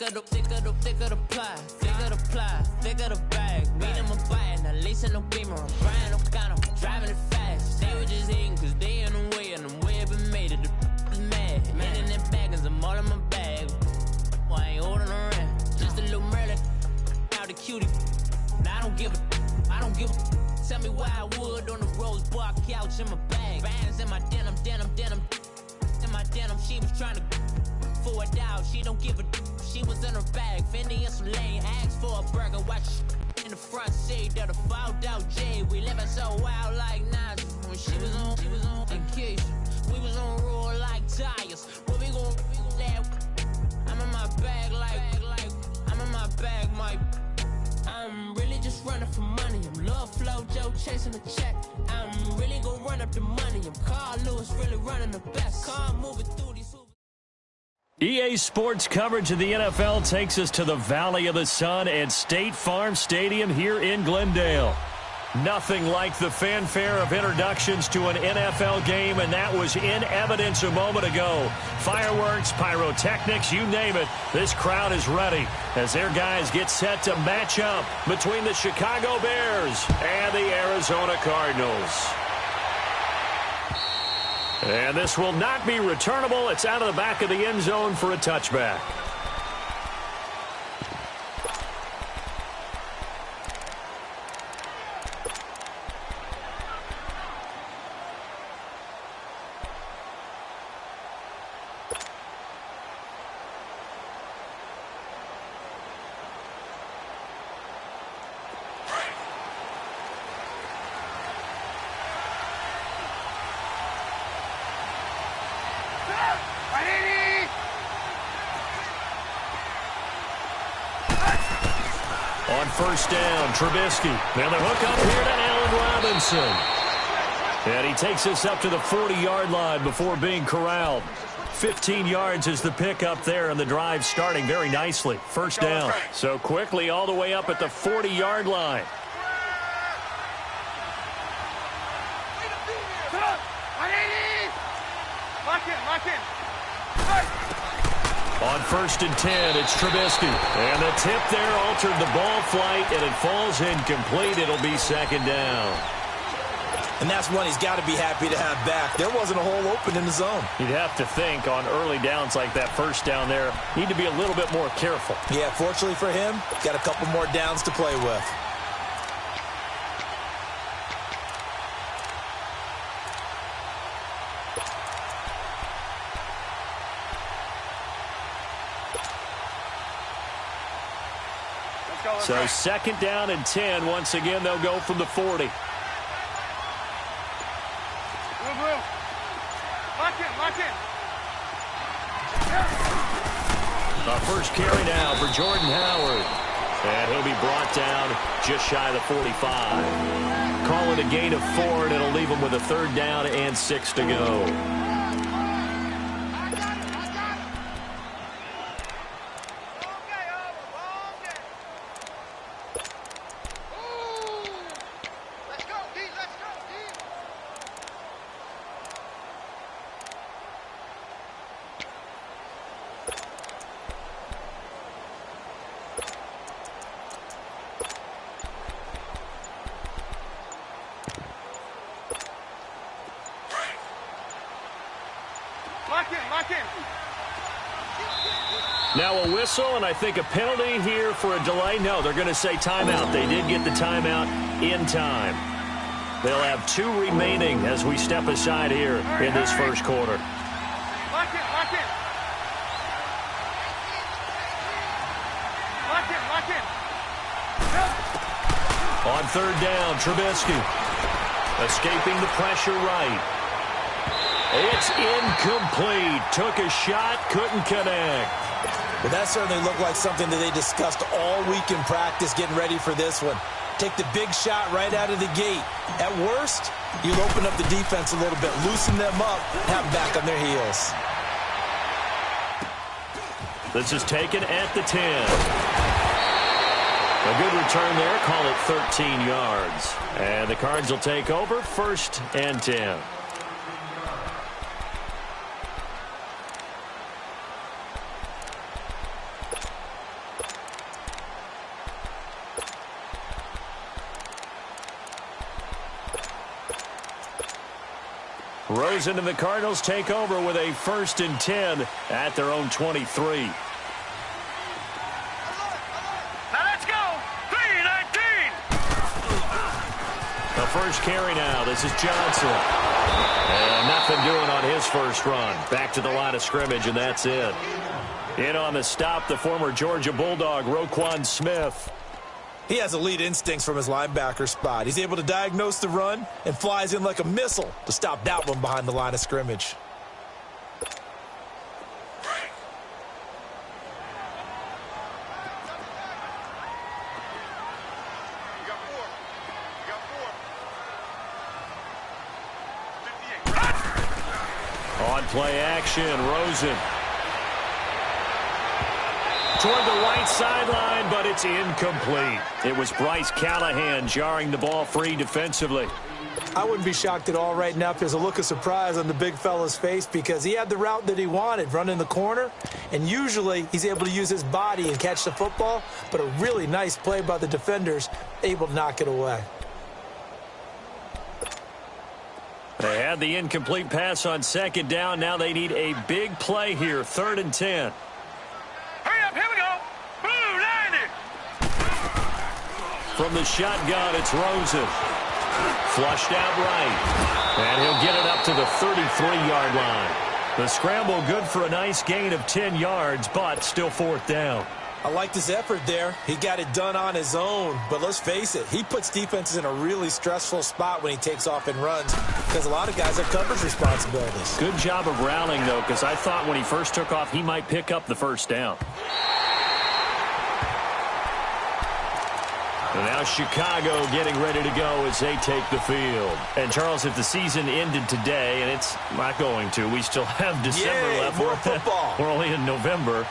thicker the pie, thicker the bag. Meet them a bite, not leasing no beamer. I'm Brian, no kind of driving it fast. They were just hating cause they in the way, and the way I've been made it. The is mad. Man in that bag, cause I'm all in my bag. Well, I ain't holding around. Just a little Merlin, out the cutie. Now I don't give a. Tell me why I would on the rose bar couch in my bag. Bands in my denim. In my denim, she was trying to for it out. She don't give a. She was in her bag. Fendi and some lane. Asked for a burger. Watch in the front seat of the fouled out J. We living so wild like Nas. When she was on vacation. We was on roll like tires. What we gon' that? I'm in my bag like I'm in my bag, my. I'm really just running for money. I'm Love Flow Joe chasing the check. I'm really gonna run up the money. I'm Carl Lewis really running the best. Car moving through these. EA Sports coverage of the NFL takes us to the Valley of the Sun at State Farm Stadium here in Glendale. Nothing like the fanfare of introductions to an NFL game, and that was in evidence a moment ago. Fireworks, pyrotechnics, you name it. This crowd is ready as their guys get set to match up between the Chicago Bears and the Arizona Cardinals. And this will not be returnable. It's out of the back of the end zone for a touchback. On first down, Trubisky. And the hook up here to Allen Robinson. And he takes us up to the 40-yard line before being corralled. 15 yards is the pickup there, and the drive starting very nicely. First down. So quickly all the way up at the 40-yard line. On first and 10, it's Trubisky. And the tip there altered the ball flight, and it falls incomplete. It'll be second down. And that's one he's got to be happy to have back. There wasn't a hole open in the zone. You'd have to think on early downs like that first down there, need to be a little bit more careful. Yeah, fortunately for him, got a couple more downs to play with. So second down and 10. Once again, they'll go from the 40. Our first carry now for Jordan Howard. And he'll be brought down just shy of the 45. Call it a gain of 4, and it'll leave him with a third down and 6 to go. Now a whistle, and I think a penalty here for a delay. No, they're going to say timeout. They did get the timeout in time. They'll have 2 remaining as we step aside here in this first quarter. On third down, Trubisky. Escaping the pressure right. It's incomplete. Took a shot, couldn't connect. Well, that certainly looked like something that they discussed all week in practice getting ready for this one. Take the big shot right out of the gate. At worst, you'll open up the defense a little bit, loosen them up, have them back on their heels. This is taken at the 10. A good return there, call it 13 yards. And the Cards will take over, first and 10. Rosen and the Cardinals take over with a 1st and 10 at their own 23. The first carry now. This is Johnson. And nothing doing on his first run. Back to the line of scrimmage, and that's it. In on the stop, the former Georgia Bulldog, Roquan Smith. He has elite instincts from his linebacker spot. He's able to diagnose the run and flies in like a missile to stop that one behind the line of scrimmage. On play action, Rosen. Toward the right sideline, but it's incomplete. It was Bryce Callahan jarring the ball free defensively. I wouldn't be shocked at all right now if there's a look of surprise on the big fella's face because he had the route that he wanted, running the corner, and usually he's able to use his body and catch the football, but a really nice play by the defenders, able to knock it away. They had the incomplete pass on 2nd down. Now they need a big play here, 3rd and 10. Hurry up, here we go. Blue, 90. From the shotgun, it's Rosen. Flushed out right. And he'll get it up to the 33-yard line. The scramble good for a nice gain of 10 yards, but still 4th down. I liked his effort there. He got it done on his own. But let's face it, he puts defenses in a really stressful spot when he takes off and runs because a lot of guys have coverage responsibilities. Good job of rallying, though, because I thought when he first took off, he might pick up the 1st down. And now Chicago getting ready to go as they take the field. And, Charles, if the season ended today, and it's not going to, we still have December left. More football. We're only in November.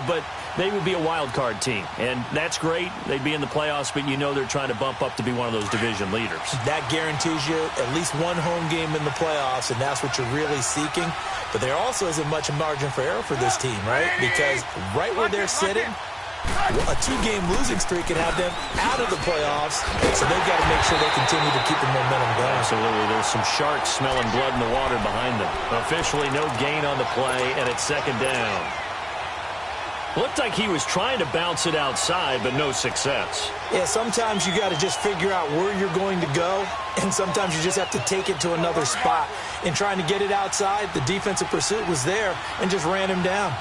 But they would be a wild card team. And that's great. They'd be in the playoffs, but you know they're trying to bump up to be one of those division leaders. That guarantees you at least one home game in the playoffs, and that's what you're really seeking. But there also isn't much margin for error for this team, right? Because right where they're sitting, a 2-game losing streak can have them out of the playoffs, so they've got to make sure they continue to keep the momentum going. Absolutely. There's some sharks smelling blood in the water behind them. Officially no gain on the play, and it's 2nd down. Looked like he was trying to bounce it outside, but no success. Yeah, sometimes you got to just figure out where you're going to go, and sometimes you just have to take it to another spot. In trying to get it outside, the defensive pursuit was there and just ran him down.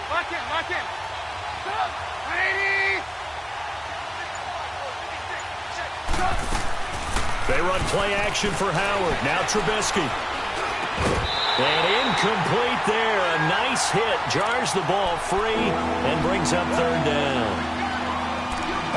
Lock in. Ready. They run play action for Howard. Now Trubisky. And incomplete there. A nice hit. Jars the ball free and brings up 3rd down.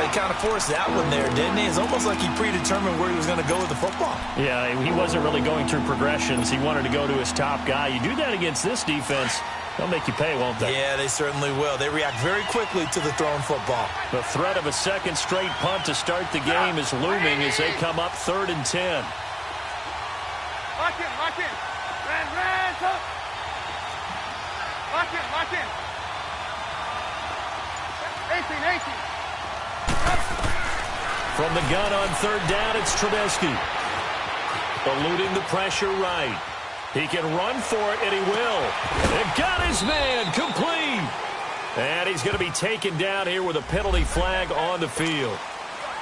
He kind of forced that one there, didn't he? It's almost like he predetermined where he was going to go with the football. Yeah, he wasn't really going through progressions. He wanted to go to his top guy. You do that against this defense, they'll make you pay, won't they? Yeah, they certainly will. They react very quickly to the thrown football. The threat of a 2nd straight punt to start the game is looming as they come up 3rd and 10. Lock in. Ran, up. Lock in. 18. From the gun on 3rd down, it's Trubisky. Eluding the pressure right. He can run for it, and he will. And got his man, complete. And he's going to be taken down here with a penalty flag on the field.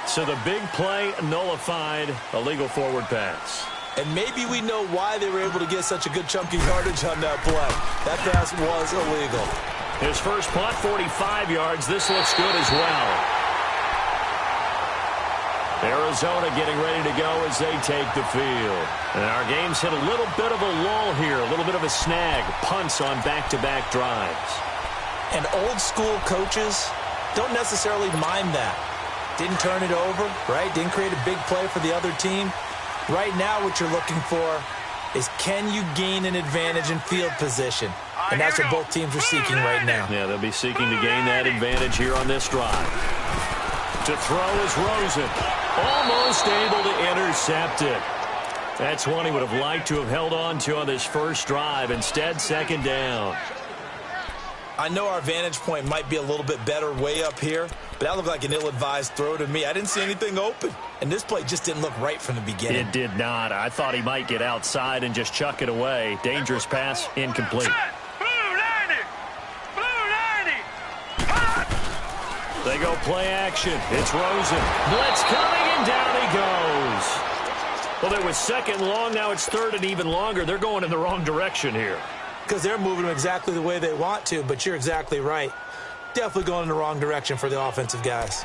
So the big play nullified, a legal forward pass. And maybe we know why they were able to get such a good chunky yardage on that play. That pass was illegal. His first punt, 45 yards. This looks good as well. Arizona getting ready to go as they take the field. And our game's hit a little bit of a lull here, a little bit of a snag. Punts on back-to-back drives. And old-school coaches don't necessarily mind that. Didn't turn it over, right? Didn't create a big play for the other team. Right now what you're looking for is can you gain an advantage in field position? And that's what both teams are seeking right now. Yeah, they'll be seeking to gain that advantage here on this drive. To throw is Rosen. Almost able to intercept it. That's one he would have liked to have held on to on this first drive. Instead, 2nd down. I know our vantage point might be a little bit better way up here, but that looked like an ill-advised throw to me. I didn't see anything open, and this play just didn't look right from the beginning. It did not. I thought he might get outside and just chuck it away. Dangerous pass, incomplete. They go play action. It's Rosen. Blitz coming, and down he goes. Well, there was second long. Now it's third and even longer. They're going in the wrong direction here. Because they're moving them exactly the way they want to, but you're exactly right. Definitely going in the wrong direction for the offensive guys.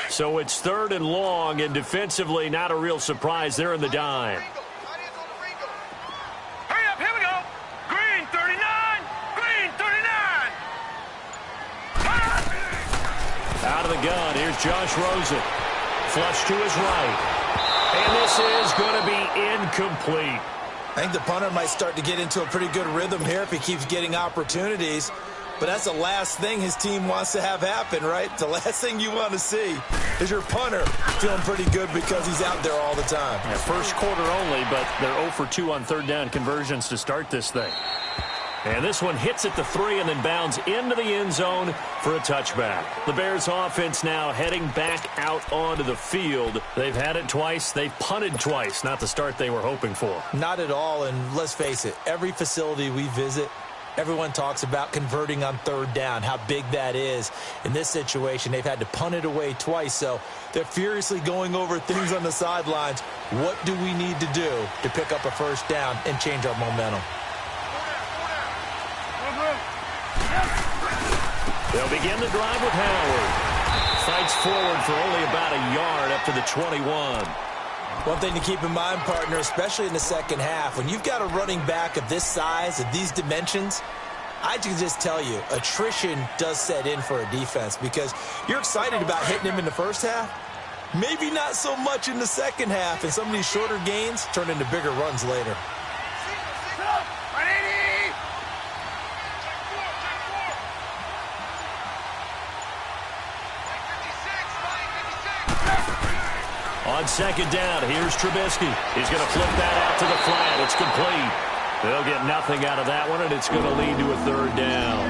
So it's third and long, and defensively not a real surprise. They're in the dime. Hurry up, here we go. Green 39, green 39. Out of the gun, here's Josh Rosen. Flush to his right. And this is going to be incomplete. I think the punter might start to get into a pretty good rhythm here if he keeps getting opportunities. But that's the last thing his team wants to have happen, right? The last thing you want to see is your punter feeling pretty good because he's out there all the time. Yeah, first quarter only, but they're 0 for 2 on third down conversions to start this thing. And this one hits at the 3 and then bounds into the end zone for a touchback. The Bears offense now heading back out onto the field. They've had it twice. They've punted twice. Not the start they were hoping for. Not at all, and let's face it, every facility we visit, everyone talks about converting on third down, how big that is. In this situation, they've had to punt it away twice, so they're furiously going over things on the sidelines. What do we need to do to pick up a first down and change our momentum? They'll begin the drive with Howard. Fights forward for only about a yard up to the 21. One thing to keep in mind, partner, especially in the second half, when you've got a running back of this size, of these dimensions, I can just tell you, attrition does set in for a defense because you're excited about hitting him in the first half. Maybe not so much in the second half, and some of these shorter gains turn into bigger runs later. On second down, here's Trubisky. He's going to flip that out to the flat. It's complete. They'll get nothing out of that one, and it's going to lead to a third down.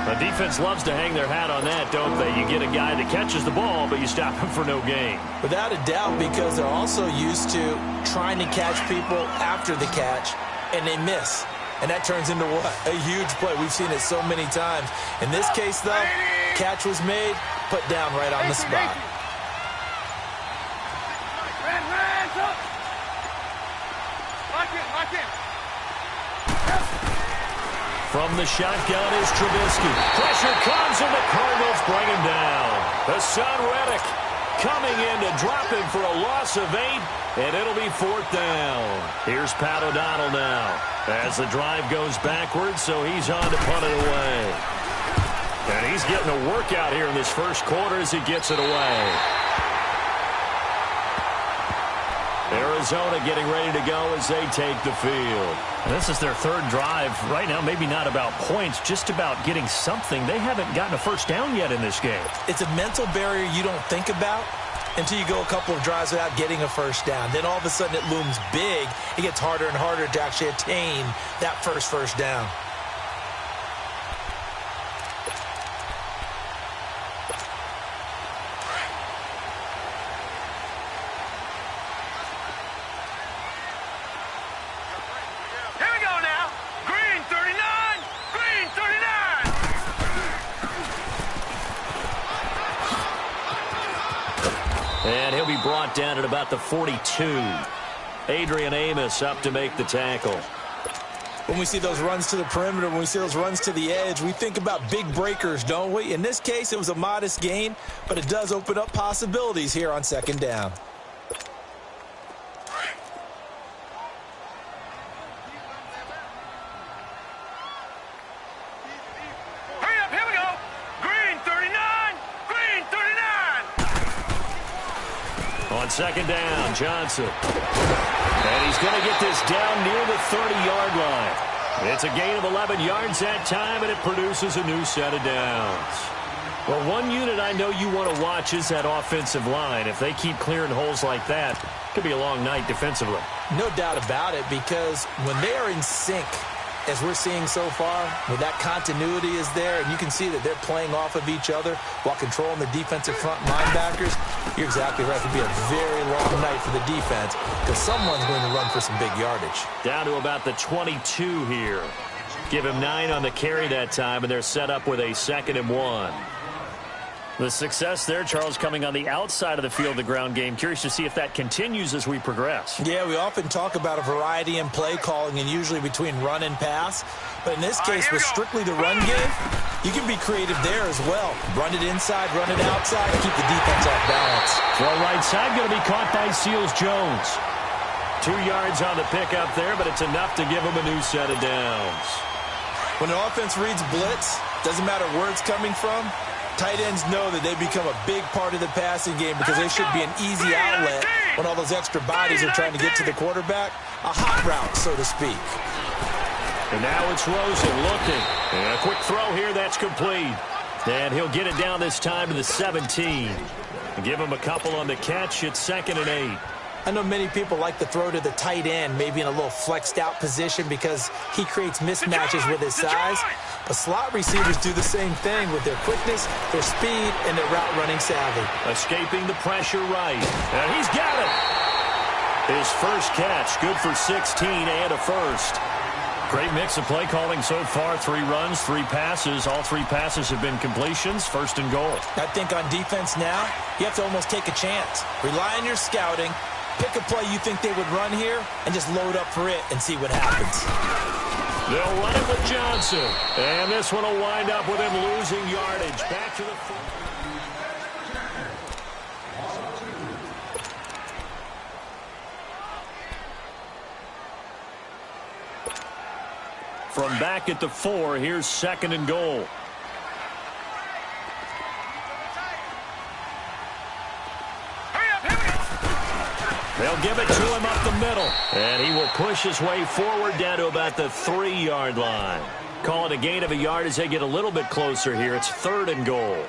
The defense loves to hang their hat on that, don't they? You get a guy that catches the ball, but you stop him for no gain. Without a doubt, because they're also used to trying to catch people after the catch, and they miss. And that turns into what? A huge play. We've seen it so many times. In this case, though, catch was made, put down right on the spot. From the shotgun is Trubisky. Pressure comes, and the Cardinals bring him down. Hassan Reddick coming in to drop him for a loss of 8, and it'll be fourth down. Here's Pat O'Donnell now as the drive goes backwards, so he's on to punt it away. And he's getting a workout here in this first quarter as he gets it away. Arizona getting ready to go as they take the field. And this is their third drive. Right now, maybe not about points, just about getting something. They haven't gotten a first down yet in this game. It's a mental barrier you don't think about until you go a couple of drives without getting a first down. Then all of a sudden it looms big. It gets harder and harder to actually attain that first down. And he'll be brought down at about the 42. Adrian Amos up to make the tackle. When we see those runs to the perimeter, when we see those runs to the edge, we think about big breakers, don't we? In this case, it was a modest gain, but it does open up possibilities here on second down. On second down, Johnson. And he's going to get this down near the 30-yard line. It's a gain of 11 yards that time, and it produces a new set of downs. Well, one unit I know you want to watch is that offensive line. If they keep clearing holes like that, it could be a long night defensively. No doubt about it, because when they are in sync, as we're seeing so far, where that continuity is there, and you can see that they're playing off of each other while controlling the defensive front linebackers, you're exactly right. It could be a very long night for the defense because someone's going to run for some big yardage. Down to about the 22 here. Give him 9 on the carry that time, and they're set up with a 2nd and 1. The success there, Charles, coming on the outside of the field, the ground game. Curious to see if that continues as we progress. Yeah, we often talk about a variety in play calling and usually between run and pass. But in this case, with strictly the run game, you can be creative there as well. Run it inside, run it outside, keep the defense off balance. Throw right side, going to be caught by Seals-Jones. 2 yards on the pickup there, but it's enough to give him a new set of downs. When an offense reads blitz, doesn't matter where it's coming from, tight ends know that they become a big part of the passing game because they should be an easy outlet when all those extra bodies are trying to get to the quarterback. A hot route, so to speak. And now it's Rosen looking. And a quick throw here, that's complete. And he'll get it down this time to the 17. And give him a couple on the catch. It's 2nd and 8. I know many people like to throw to the tight end, maybe in a little flexed out position because he creates mismatches with his size. But slot receivers do the same thing with their quickness, their speed, and their route running savvy. Escaping the pressure right. And he's got it. His first catch, good for 16 and a first. Great mix of play calling so far. 3 runs, 3 passes. All 3 passes have been completions. 1st and goal. I think on defense now, you have to almost take a chance. Rely on your scouting. Pick a play you think they would run here and just load up for it and see what happens. They'll run it with Johnson. And this one will wind up with him losing yardage. Back to the From back at the 4, here's 2nd and goal. They'll give it to him up the middle. And he will push his way forward down to about the 3-yard line. Call it a gain of a yard as they get a little bit closer here. It's 3rd and goal.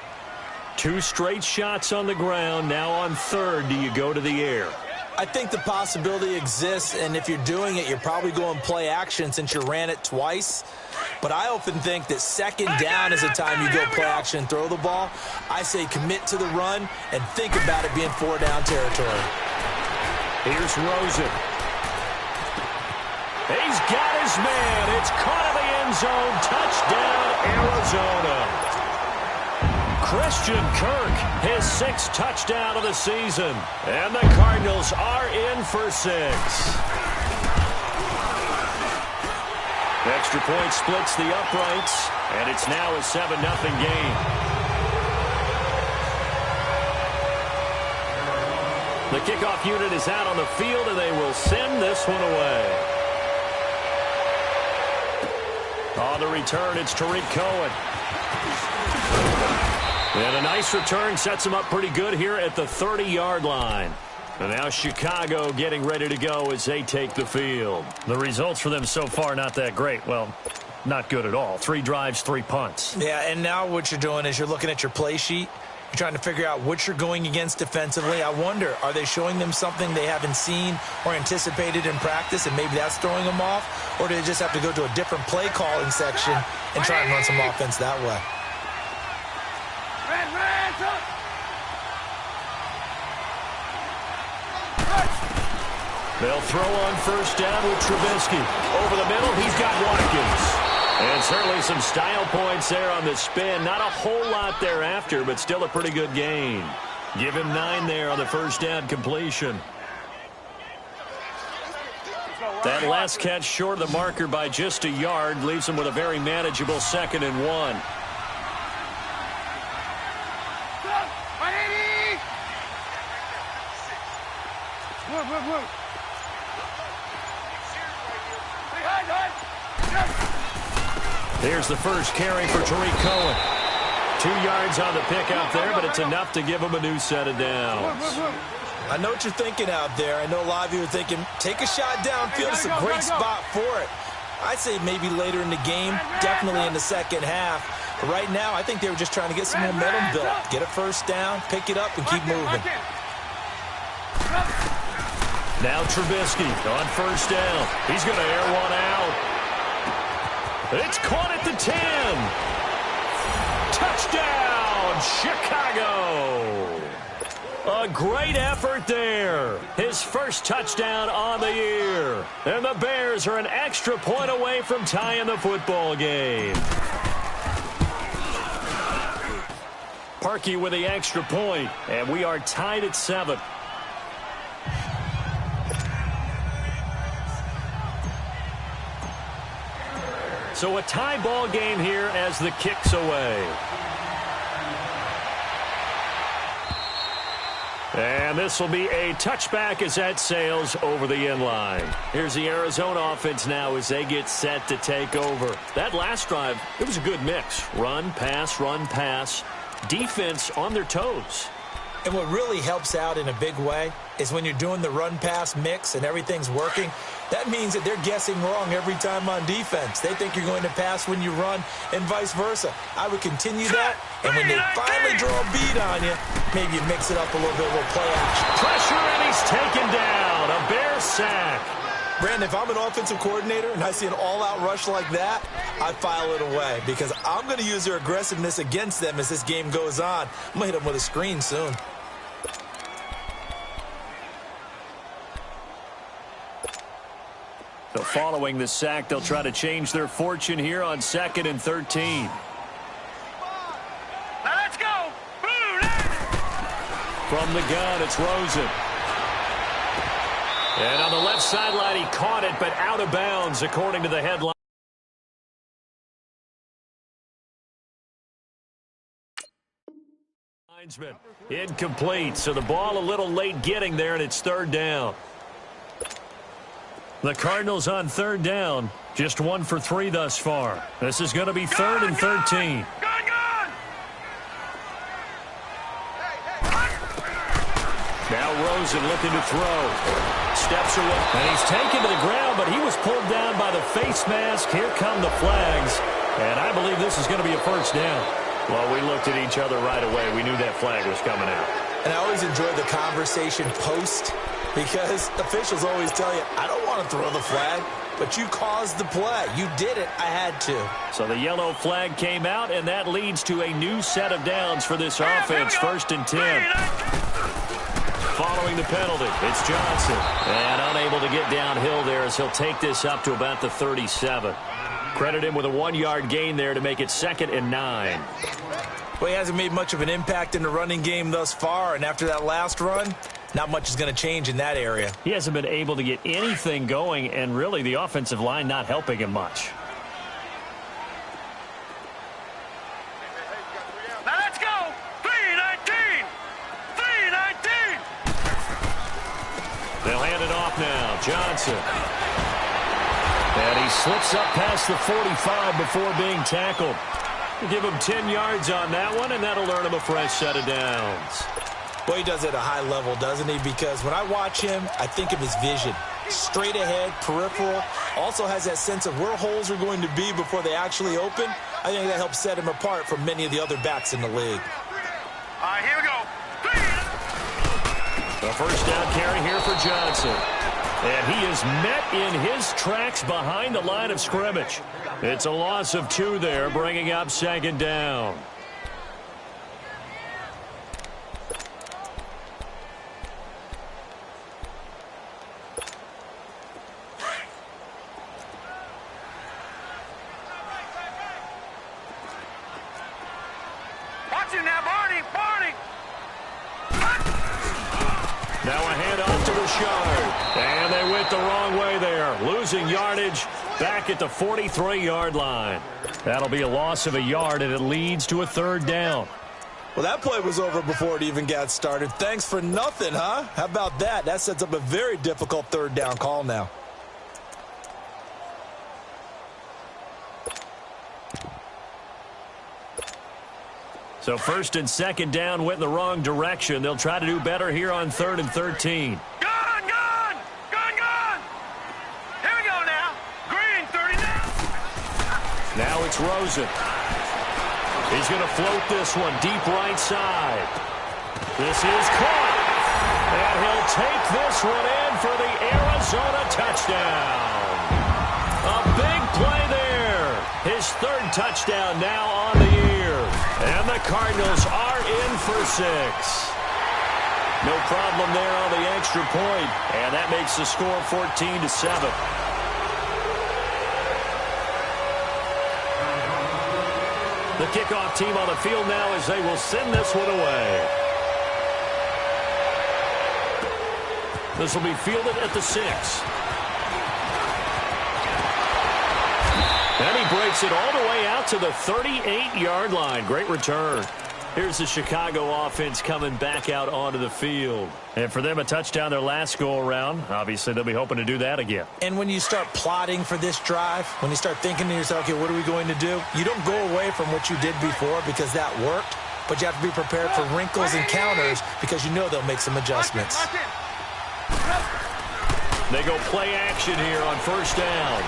2 straight shots on the ground. Now on 3rd, do you go to the air? I think the possibility exists, and if you're doing it, you're probably going play action since you ran it twice. But I often think that 2nd down is the time you go play action and throw the ball. I say commit to the run and think about it being 4-down territory. Here's Rosen. He's got his man. It's caught in the end zone. Touchdown, Arizona. Christian Kirk, his 6th touchdown of the season. And the Cardinals are in for 6. Extra point splits the uprights, and it's now a 7-0 game. The kickoff unit is out on the field, and they will send this one away. On the return, it's Tariq Cohen. And a nice return sets him up pretty good here at the 30-yard line. And now Chicago getting ready to go as they take the field. The results for them so far not that great. Well, not good at all. 3 drives, 3 punts. Yeah, and now what you're doing is you're looking at your play sheet. You're trying to figure out what you're going against defensively. I wonder, are they showing them something they haven't seen or anticipated in practice, and maybe that's throwing them off? Or do they just have to go to a different play calling section and try and run some offense that way? They'll throw on 1st down with Trubisky. Over the middle, he's got Watkins. And certainly some style points there on the spin. Not a whole lot thereafter, but still a pretty good gain. Give him 9 there on the 1st down completion. That last catch short of the marker by just a yard leaves him with a very manageable 2nd and 1. Here's the first carry for Tariq Cohen. 2 yards on the pickup there, but it's enough to give him a new set of downs. I know what you're thinking out there. I know a lot of you are thinking, take a shot downfield. It's a great spot for it. I'd say maybe later in the game, definitely in the second half. But right now, I think they were just trying to get some momentum built. Get a first down, pick it up, and keep moving. Now Trubisky on first down. He's going to air one out. It's caught at the 10. Touchdown, Chicago. A great effort there. His first touchdown on the year. And the Bears are an extra point away from tying the football game. Parkey with the extra point, and we are tied at 7. So a tie ball game here as the kick's away. And this will be a touchback as that sails over the end line. Here's the Arizona offense now as they get set to take over. That last drive, it was a good mix. Run, pass, defense on their toes. And what really helps out in a big way is when you're doing the run-pass mix and everything's working, that means that they're guessing wrong every time on defense. They think you're going to pass when you run and vice versa. I would continue that, and when they finally draw a beat on you, maybe you mix it up a little bit with play action. Pressure, and he's taken down. A Bear sack. Brandon, if I'm an offensive coordinator and I see an all-out rush like that, I file it away because I'm going to use their aggressiveness against them as this game goes on. I'm going to hit them with a screen soon. So following the sack, they'll try to change their fortune here on 2nd and 13. Now let's go. From the gun, it's Rosen. And on the left sideline, he caught it, but out of bounds, according to the headline. Incomplete, so the ball a little late getting there, and it's 3rd down. The Cardinals on 3rd down, just 1 for 3 thus far. This is going to be 3rd and 13. Now Rosen looking to throw. Steps away, and he's taken to the ground, but he was pulled down by the face mask. Here come the flags, and I believe this is going to be a first down. Well, we looked at each other right away. We knew that flag was coming out. And I always enjoy the conversation post because officials always tell you, I don't want to throw the flag, but you caused the play. You did it. I had to. So the yellow flag came out, and that leads to a new set of downs for this offense. 1st and 10. Following the penalty, it's Johnson. And unable to get downhill there as he'll take this up to about the 37. Credit him with a 1-yard gain there to make it 2nd and 9. Well, he hasn't made much of an impact in the running game thus far, and after that last run, not much is going to change in that area. He hasn't been able to get anything going, and really the offensive line not helping him much. Now let's go. 3-19. 3-19. They'll hand it off now. Johnson. And he slips up past the 45 before being tackled. We'll give him 10 yards on that one, and that'll earn him a fresh set of downs. Well, he does it at a high level, doesn't he? Because when I watch him, I think of his vision. Straight ahead, peripheral. Also has that sense of where holes are going to be before they actually open. I think that helps set him apart from many of the other backs in the league. All right, here we go. The first down carry here for Johnson. And he is met in his tracks behind the line of scrimmage. It's a loss of 2 there, bringing up 2nd down. Watch it now, Barney. Now a handoff to Richard. And they went the wrong way there. Losing yardage back at the 43-yard line. That'll be a loss of a yard, and it leads to a 3rd down. Well, that play was over before it even got started. Thanks for nothing, huh? How about that? That sets up a very difficult 3rd down call now. So 1st and 2nd down went in the wrong direction. They'll try to do better here on 3rd and 13. Gone! Here we go now. Green, 39. Now it's Rosen. He's going to float this one deep right side. This is caught. And he'll take this one in for the Arizona touchdown. A big play there. His third touchdown now on the year. And the Cardinals are in for 6. No problem there on the extra point. And that makes the score 14-7. The kickoff team on the field now as they will send this one away. This will be fielded at the 6. And he breaks it all the way out to the 38-yard line. Great return. Here's the Chicago offense coming back out onto the field. And for them, a touchdown their last go-around. Obviously, they'll be hoping to do that again. And when you start plotting for this drive, when you start thinking to yourself, okay, what are we going to do? You don't go away from what you did before because that worked, but you have to be prepared for wrinkles and counters because you know they'll make some adjustments. They go play action here on first down.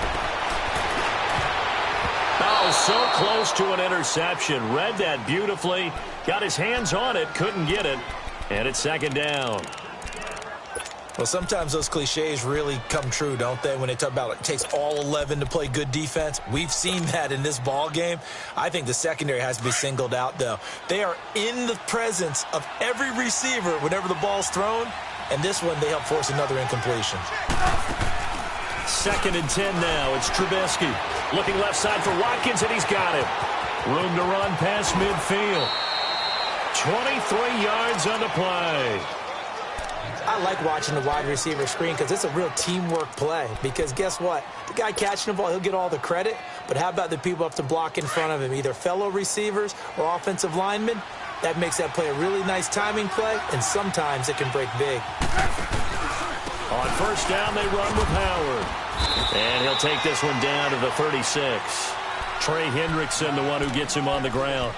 Oh, so close to an interception. Read that beautifully. Got his hands on it. Couldn't get it. And it's second down. Well, sometimes those cliches really come true, don't they? When they talk about it takes all 11 to play good defense. We've seen that in this ball game. I think the secondary has to be singled out, though. They are in the presence of every receiver whenever the ball's thrown. And this one, they help force another incompletion. Second and 10 now. It's Trubisky. Looking left side for Watkins, and he's got it. Room to run past midfield. 23 yards on the play. I like watching the wide receiver screen because it's a real teamwork play. Because guess what? The guy catching the ball, he'll get all the credit. But how about the people up to block in front of him, either fellow receivers or offensive linemen? That makes that play a really nice timing play, and sometimes it can break big. On first down, they run with Howard. And he'll take this one down to the 36. Trey Hendrickson, the one who gets him on the ground.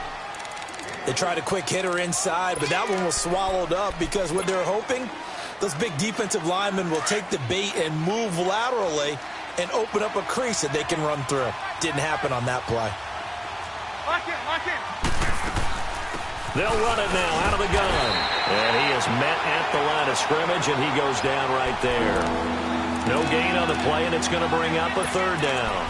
They tried a quick hitter inside, but that one was swallowed up because what they're hoping, those big defensive linemen will take the bait and move laterally and open up a crease that they can run through. Didn't happen on that play. Lock in. They'll run it now out of the gun. And he is met at the line of scrimmage, and he goes down right there. No gain on the play, and it's going to bring up a third down.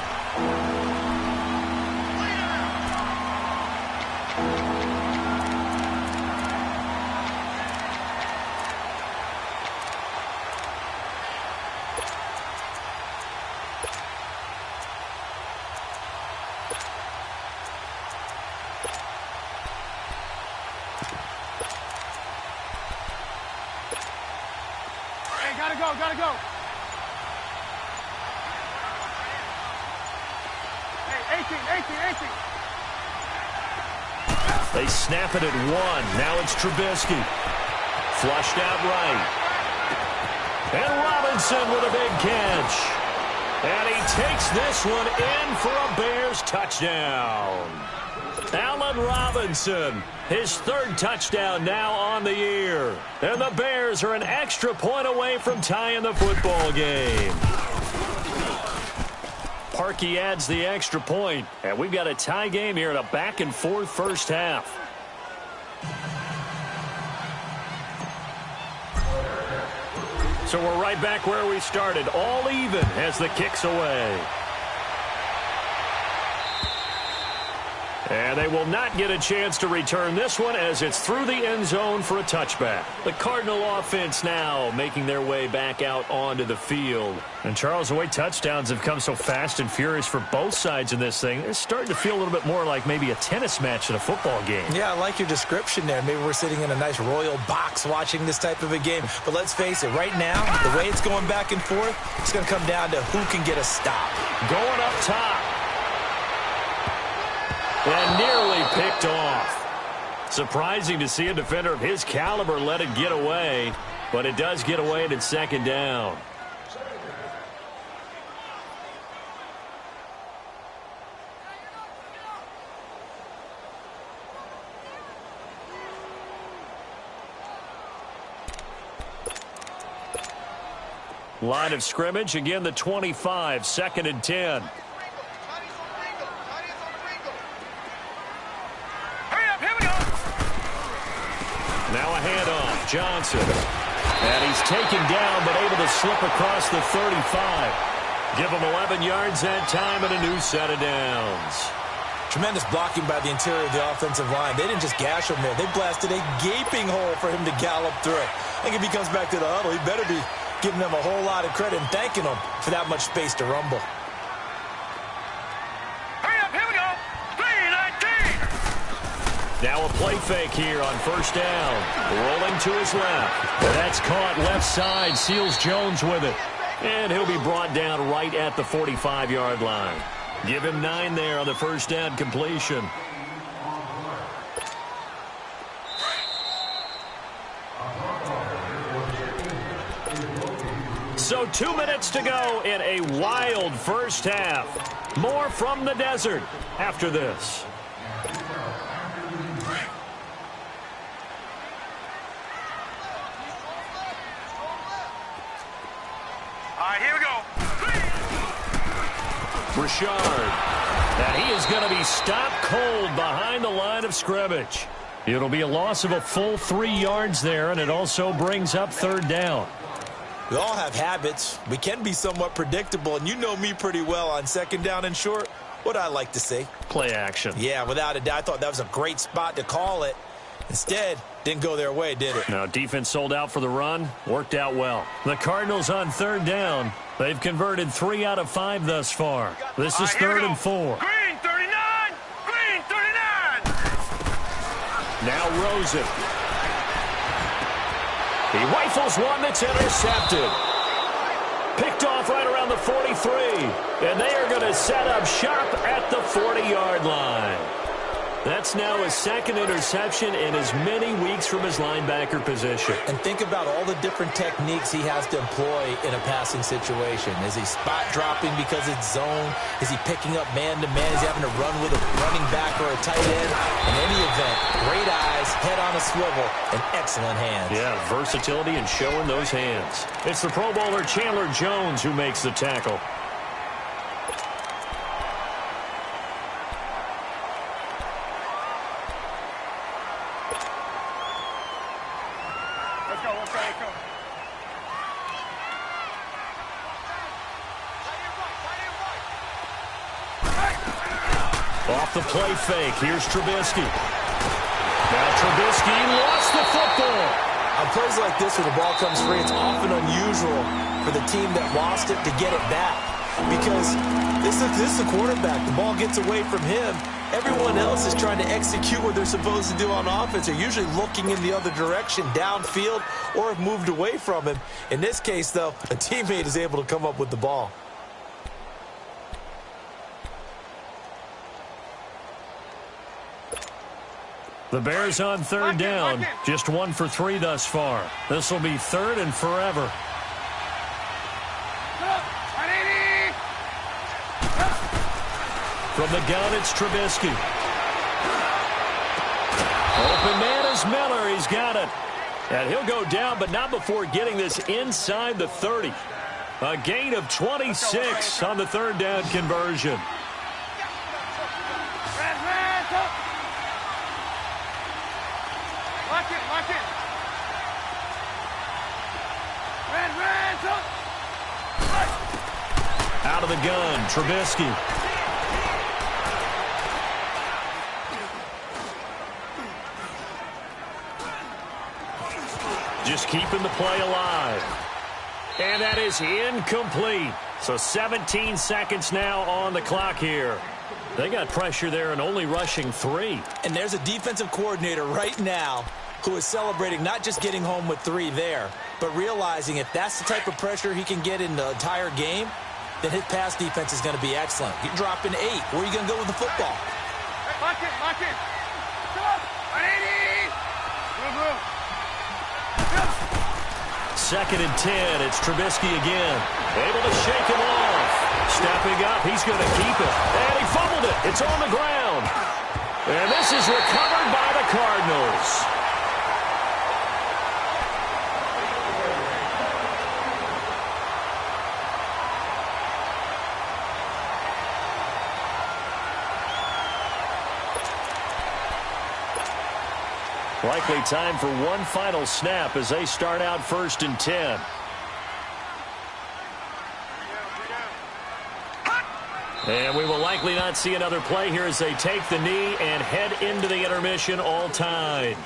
Gotta go. Hey, 18. They snap it at 1. Now it's Trubisky. Flushed out right. And Robinson with a big catch. And he takes this one in for a Bears touchdown. Allen Robinson, his third touchdown now on the year. And the Bears are an extra point away from tying the football game. Parkey adds the extra point, and we've got a tie game here in a back-and-forth first half. So we're right back where we started, all even as the kick's away. And they will not get a chance to return this one as it's through the end zone for a touchback. The Cardinal offense now making their way back out onto the field. And Charles, the way touchdowns have come so fast and furious for both sides in this thing, it's starting to feel a little bit more like maybe a tennis match in a football game. Yeah, I like your description there. Maybe we're sitting in a nice royal box watching this type of a game. But let's face it, right now, the way it's going back and forth, it's going to come down to who can get a stop. Going up top. And nearly picked off. Surprising to see a defender of his caliber let it get away, but it does get away and it's second down. Line of scrimmage, again the 25, second and 10. Johnson. And he's taken down, but able to slip across the 35. Give him 11 yards that time and a new set of downs. Tremendous blocking by the interior of the offensive line. They didn't just gash him there. They blasted a gaping hole for him to gallop through it. I think if he comes back to the huddle, he better be giving them a whole lot of credit and thanking them for that much space to rumble. Hurry up, here we go. 3-19. Now a play fake here on first down. Rolling to his left. That's caught left side. Seals Jones with it. And he'll be brought down right at the 45-yard line. Give him 9 there on the first down completion. So 2 minutes to go in a wild first half. More from the desert after this. All right, here we go. Richard. And he is going to be stopped cold behind the line of scrimmage. It'll be a loss of a full 3 yards there, and it also brings up third down. We all have habits. We can be somewhat predictable, and you know me pretty well on second down and short. What I like to say? Play action. Yeah, without a doubt. I thought that was a great spot to call it. Instead, didn't go their way, did it? Now, defense sold out for the run. Worked out well. The Cardinals on third down. They've converted 3 out of 5 thus far. This is third and 4. Green 39. Green 39. Now Rosen. He rifles one that's intercepted. Picked off right around the 43. And they are going to set up shop at the 40-yard line. That's now his second interception in as many weeks from his linebacker position. And think about all the different techniques he has to employ in a passing situation. Is he spot dropping because it's zone? Is he picking up man-to-man? Is he having to run with a running back or a tight end? In any event, great eyes, head on a swivel, and excellent hands. Yeah, versatility and showing those hands. It's the Pro Bowler Chandler Jones who makes the tackle. Off the play fake, here's Trubisky. Now Trubisky lost the football. On plays like this where the ball comes free, it's often unusual for the team that lost it to get it back. Because this is the quarterback. The ball gets away from him. Everyone else is trying to execute what they're supposed to do on offense. They're usually looking in the other direction, downfield, or have moved away from him. In this case, though, a teammate is able to come up with the ball. The Bears on third down. Just 1 for 3 thus far. This will be third and forever. From the gun, it's Trubisky. Open man is Miller. He's got it. And he'll go down, but not before getting this inside the 30. A gain of 26 on the third down conversion. Out of the gun, Trubisky. Just keeping the play alive. And that is incomplete. So 17 seconds now on the clock here. They got pressure there and only rushing 3. And there's a defensive coordinator right now who is celebrating not just getting home with 3 there, but realizing if that's the type of pressure he can get in the entire game, then his pass defense is going to be excellent. You're dropping 8. Where are you going to go with the football? Lock it, lock it. Come on. 180. Move. Second and 10. It's Trubisky again. Able to shake him off. Stepping up. He's going to keep it. And he fumbled it. It's on the ground. And this is recovered by the Cardinals. Likely time for one final snap as they start out 1st and 10. And we will likely not see another play here as they take the knee and head into the intermission all tied.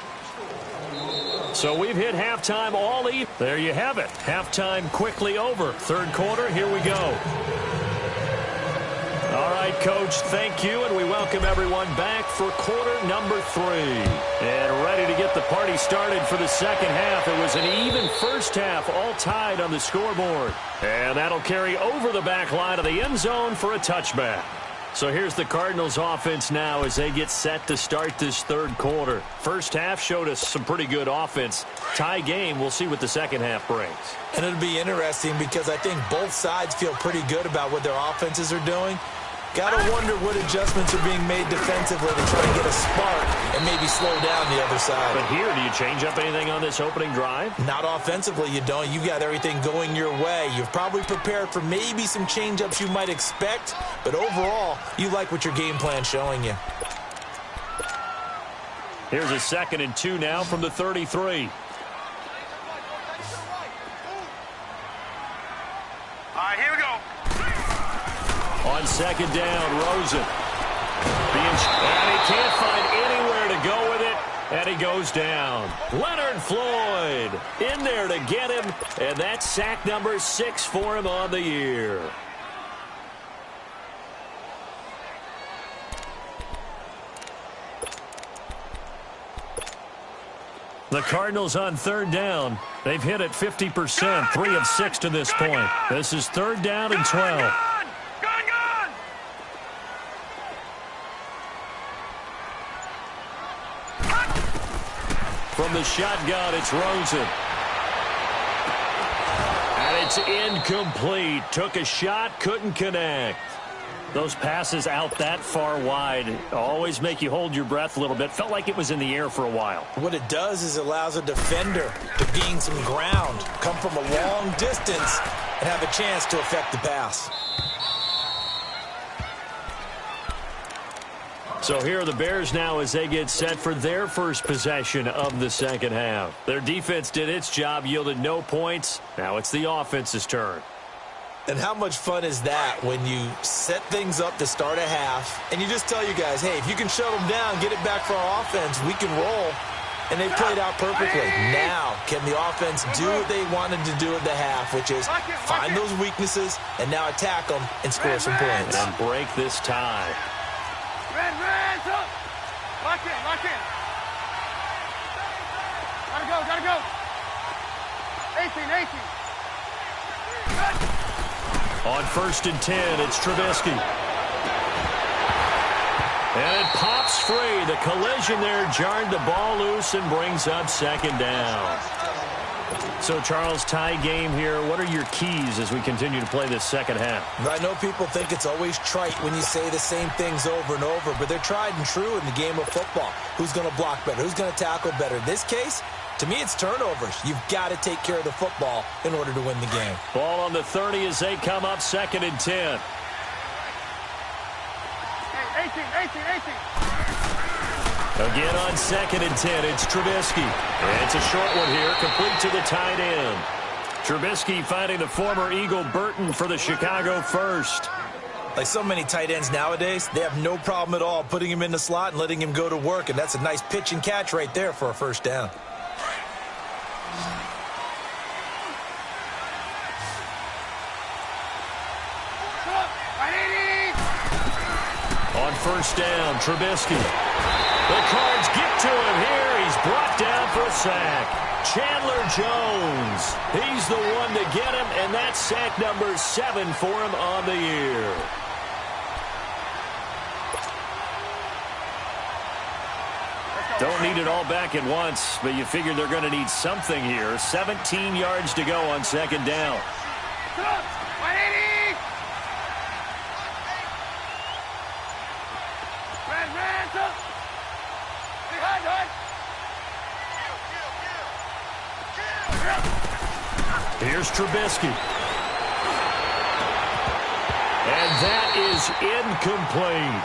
So we've hit halftime all evening. There you have it. Halftime quickly over. Third quarter, here we go. All right, Coach, thank you, and we welcome everyone back for quarter number 3. And ready to get the party started for the second half. It was an even first half, all tied on the scoreboard. And that'll carry over the back line of the end zone for a touchback. So here's the Cardinals offense now as they get set to start this third quarter. First half showed us some pretty good offense. Tie game, we'll see what the second half brings. And it'll be interesting because I think both sides feel pretty good about what their offenses are doing. Got to wonder what adjustments are being made defensively to try and get a spark and maybe slow down the other side. But here, do you change up anything on this opening drive? Not offensively, you don't. You got everything going your way. You've probably prepared for maybe some change-ups you might expect, but overall, you like what your game plan's showing you. Here's a 2nd and 2 now from the 33. All right, here we go. On 2nd down, Rosen. And he can't find anywhere to go with it, and he goes down. Leonard Floyd in there to get him, and that's sack number 6 for him on the year. The Cardinals on 3rd down. They've hit it 50%, 3 of 6 to this point. This is 3rd down and 12. From the shotgun, it's Rosen. And it's incomplete. Took a shot, couldn't connect. Those passes out that far wide always make you hold your breath a little bit. Felt like it was in the air for a while. What it does is it allows a defender to gain some ground, come from a long distance, and have a chance to affect the pass. So here are the Bears now as they get set for their first possession of the second half. Their defense did its job, yielded no points. Now it's the offense's turn. And how much fun is that when you set things up to start a half and you just tell you guys, hey, if you can shut them down, get it back for our offense, we can roll. And they played out perfectly. Now, can the offense do what they wanted to do at the half, which is find those weaknesses and now attack them and score some points. And break this tie. Red, up. Lock in. Gotta go. 18. On 1st and 10, it's Trubisky. And it pops free. The collision there jarred the ball loose and brings up 2nd down. So, Charles, tie game here. What are your keys as we continue to play this second half? I know people think it's always trite when you say the same things over and over, but they're tried and true in the game of football. Who's going to block better? Who's going to tackle better? In this case, to me, it's turnovers. You've got to take care of the football in order to win the game. Ball on the 30 as they come up 2nd and 10. 18. Again on 2nd and 10, it's Trubisky. And it's a short one here, complete to the tight end. Trubisky finding the former Eagle Burton for the Chicago first. Like so many tight ends nowadays, they have no problem at all putting him in the slot and letting him go to work, and that's a nice pitch and catch right there for a first down. On 1st down, Trubisky. The Cards get to him here. He's brought down for a sack. Chandler Jones. He's the one to get him, and that's sack number 7 for him on the year. Don't need it all back at once, but you figure they're going to need something here. 17 yards to go on 2nd down. Here's Trubisky. And that is incomplete.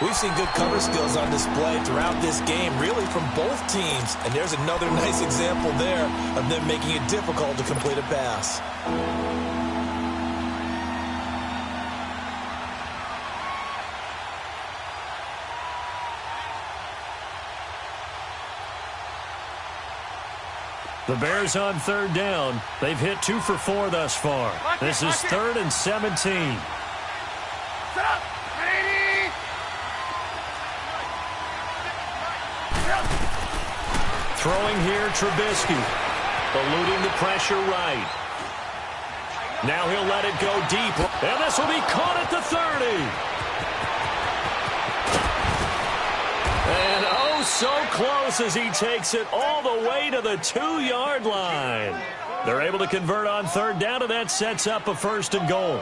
We've seen good cover skills on display throughout this game, really from both teams. And there's another nice example there of them making it difficult to complete a pass. The Bears on third down. They've hit 2 for 4 thus far. This is 3rd and 17. Set up. Ready. Throwing here, Trubisky. Eluding the pressure right. Now he'll let it go deep. And this will be caught at the 30. And oh, so close as he takes it all the way to the 2-yard line. They're able to convert on third down, and that sets up a 1st and goal.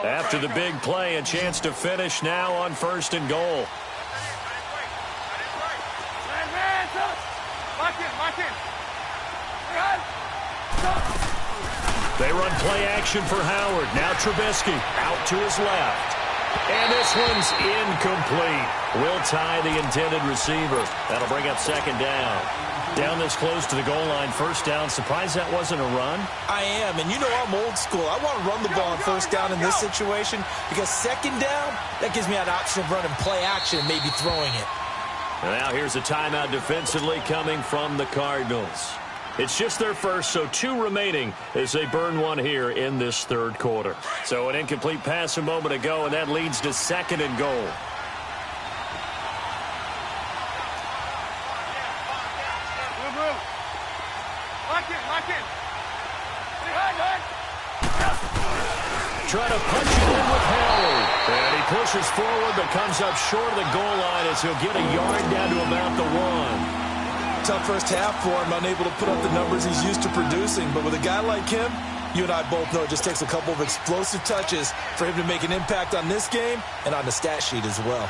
After the big play, a chance to finish now on 1st and goal. They run play action for Howard. Now Trubisky out to his left. And this one's incomplete. Will tie the intended receiver. That'll bring up 2nd down. Down this close to the goal line, 1st down. Surprised that wasn't a run? I am, and you know I'm old school. I want to run the ball on 1st down in this situation because 2nd down, that gives me an option of running play action and maybe throwing it. And now here's a timeout defensively coming from the Cardinals. It's just their first, so 2 remaining as they burn one here in this 3rd quarter. So an incomplete pass a moment ago, and that leads to 2nd and goal. Trying to punch it in with Howard. And he pushes forward but comes up short of the goal line as he'll get a yard down to about the 1. Tough first half for him, unable to put up the numbers he's used to producing. But with a guy like him, you and I both know it just takes a couple of explosive touches for him to make an impact on this game and on the stat sheet as well.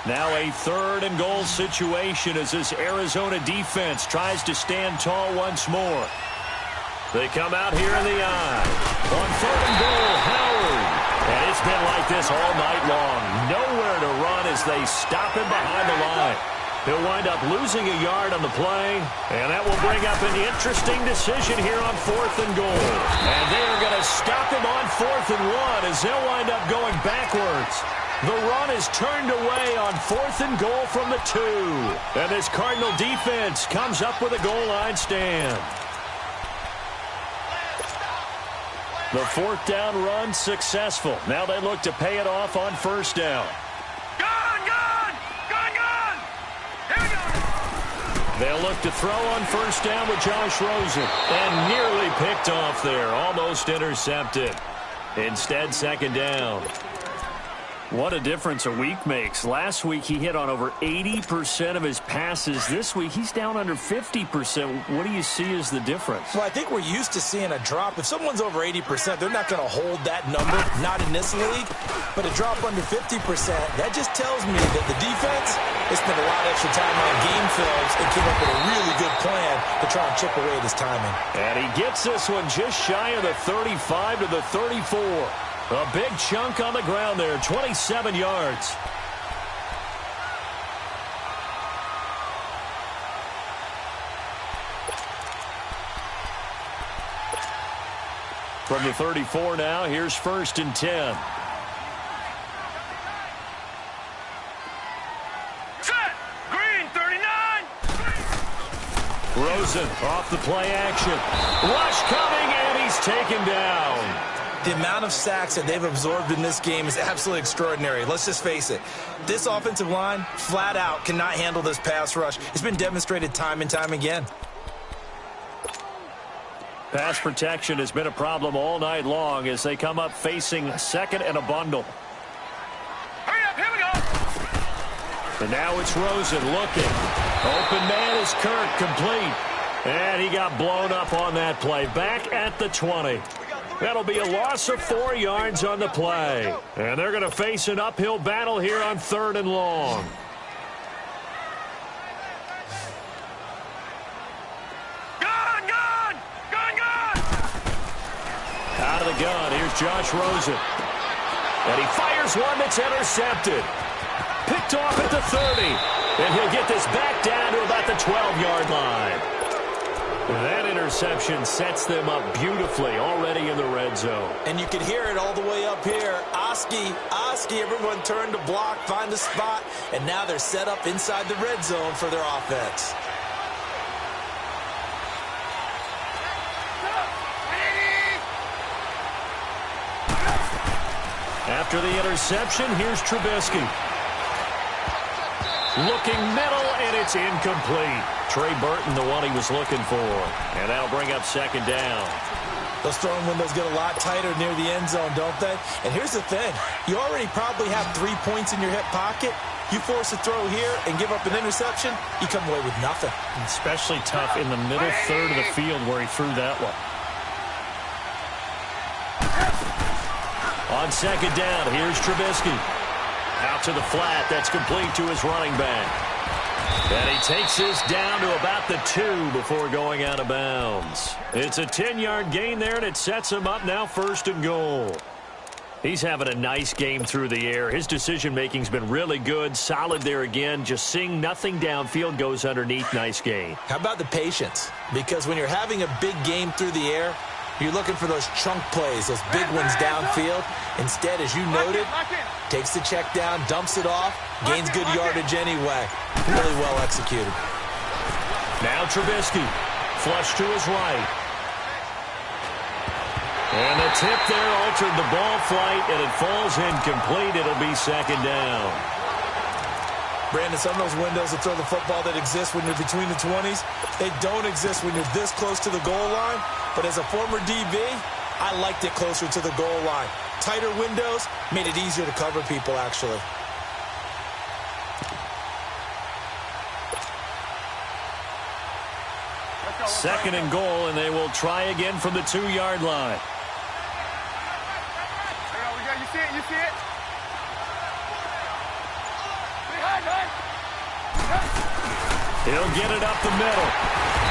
Now a 3rd and goal situation as this Arizona defense tries to stand tall once more. They come out here in the eye. On 3rd and goal, Howard. And it's been like this all night long. Nowhere to run as they stop him behind the line. He'll wind up losing a yard on the play, and that will bring up an interesting decision here on 4th and goal. And they are going to stop him on 4th and 1 as they'll wind up going backwards. The run is turned away on 4th and goal from the 2. And this Cardinal defense comes up with a goal line stand. The 4th down run successful. Now they look to pay it off on 1st down. Gun! Here we go! They'll look to throw on 1st down with Josh Rosen. And nearly picked off there. Almost intercepted. Instead, 2nd down. What a difference a week makes. Last week, he hit on over 80% of his passes. This week, he's down under 50%. What do you see as the difference? Well, I think we're used to seeing a drop. If someone's over 80%, they're not going to hold that number, not in this league. But a drop under 50%, that just tells me that the defense has spent a lot of extra time on game films and came up with a really good plan to try and chip away at his timing. And he gets this one just shy of the 35 to the 34. A big chunk on the ground there, 27 yards. From the 34 now, here's 1st and 10. Set! Green, 39! Rosen off the play action. Rush coming, and he's taken down. The amount of sacks that they've absorbed in this game is absolutely extraordinary. Let's just face it. This offensive line, flat out, cannot handle this pass rush. It's been demonstrated time and time again. Pass protection has been a problem all night long as they come up facing 2nd and a bundle. Hurry up, here we go! And now it's Rosen looking. Open man is Kirk, complete. And he got blown up on that play. Back at the 20. That'll be a loss of 4 yards on the play. And they're going to face an uphill battle here on 3rd and long. Out of the gun, here's Josh Rosen. And he fires one that's intercepted. Picked off at the 30. And he'll get this back down to about the 12-yard line. And that interception sets them up beautifully already in the red zone. And you can hear it all the way up here. Oski, everyone turned to block, find a spot, and now they're set up inside the red zone for their offense. After the interception, here's Trubisky. Looking middle, and it's incomplete. Trey Burton, the one he was looking for. And that'll bring up 2nd down. Those throwing windows get a lot tighter near the end zone, don't they? And here's the thing. You already probably have 3 points in your hip pocket. You force a throw here and give up an interception, you come away with nothing. Especially tough in the middle third of the field where he threw that one. On 2nd down, here's Trubisky. Out to the flat, that's complete to his running back. And he takes this down to about the 2 before going out of bounds. It's a 10-yard gain there, and it sets him up now 1st and goal. He's having a nice game through the air. His decision-making's been really good, solid there again. Just seeing nothing downfield, goes underneath. Nice gain. How about the patience? Because when you're having a big game through the air, you're looking for those chunk plays, those big ones downfield. Instead, as you noted, takes the check down, dumps it off, gains good yardage anyway. Really well executed. Now Trubisky, flush to his right. And the tip there altered the ball flight, and it falls incomplete. It'll be 2nd down. Brandon, some of those windows that throw the football that exist when you're between the 20s, they don't exist when you're this close to the goal line. But as a former DB, I liked it closer to the goal line. Tighter windows made it easier to cover people, actually. Second and goal, and they will try again from the 2-yard line. You see it? You see it? He'll get it up the middle.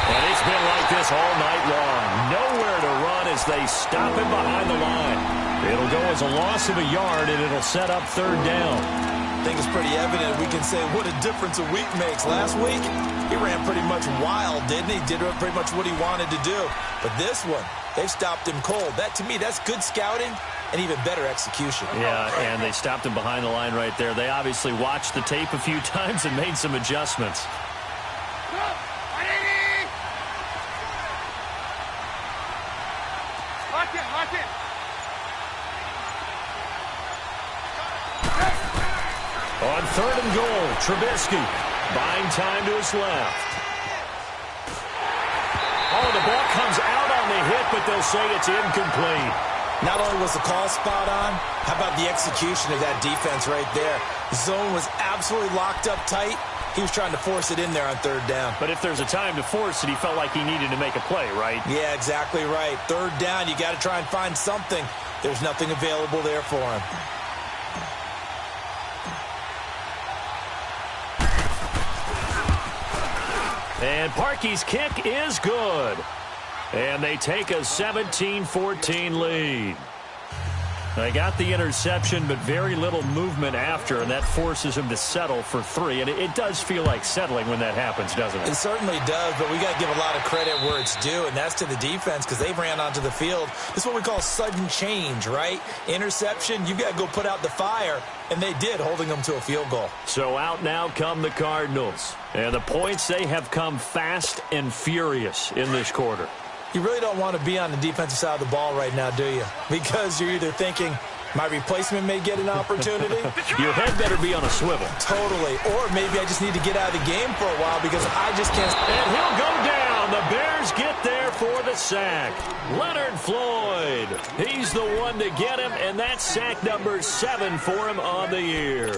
And it's been like this all night long. Nowhere to run as they stop him behind the line. It'll go as a loss of a yard, and it'll set up 3rd down. I think it's pretty evident. We can say what a difference a week makes. Last week, he ran pretty much wild, didn't he? Did pretty much what he wanted to do. But this one, they've stopped him cold. That, to me, that's good scouting and even better execution. Yeah, and they stopped him behind the line right there. They obviously watched the tape a few times and made some adjustments. On 3rd and goal, Trubisky buying time to his left. Oh, the ball comes out on the hit, but they'll say it's incomplete. Not only was the call spot on, how about the execution of that defense right there? The zone was absolutely locked up tight. He was trying to force it in there on 3rd down. But if there's a time to force it, he felt like he needed to make a play, right? Yeah, exactly right. 3rd down, you got to try and find something. There's nothing available there for him. And Parkey's kick is good. And they take a 17-14 lead. They got the interception, but very little movement after, and that forces him to settle for 3. And it does feel like settling when that happens, doesn't it? It certainly does, but we got to give a lot of credit where it's due, and that's to the defense because they ran onto the field. This is what we call sudden change, right? Interception, you got to go put out the fire, and they did, holding them to a field goal. So out now come the Cardinals. And the points, they have come fast and furious in this quarter. You really don't want to be on the defensive side of the ball right now, do you? Because you're either thinking, my replacement may get an opportunity. Your head better be on a swivel. Totally. Or maybe I just need to get out of the game for a while because I just can't. And he'll go down. The Bears get there for the sack. Leonard Floyd. He's the one to get him, and that's sack number 7 for him on the year.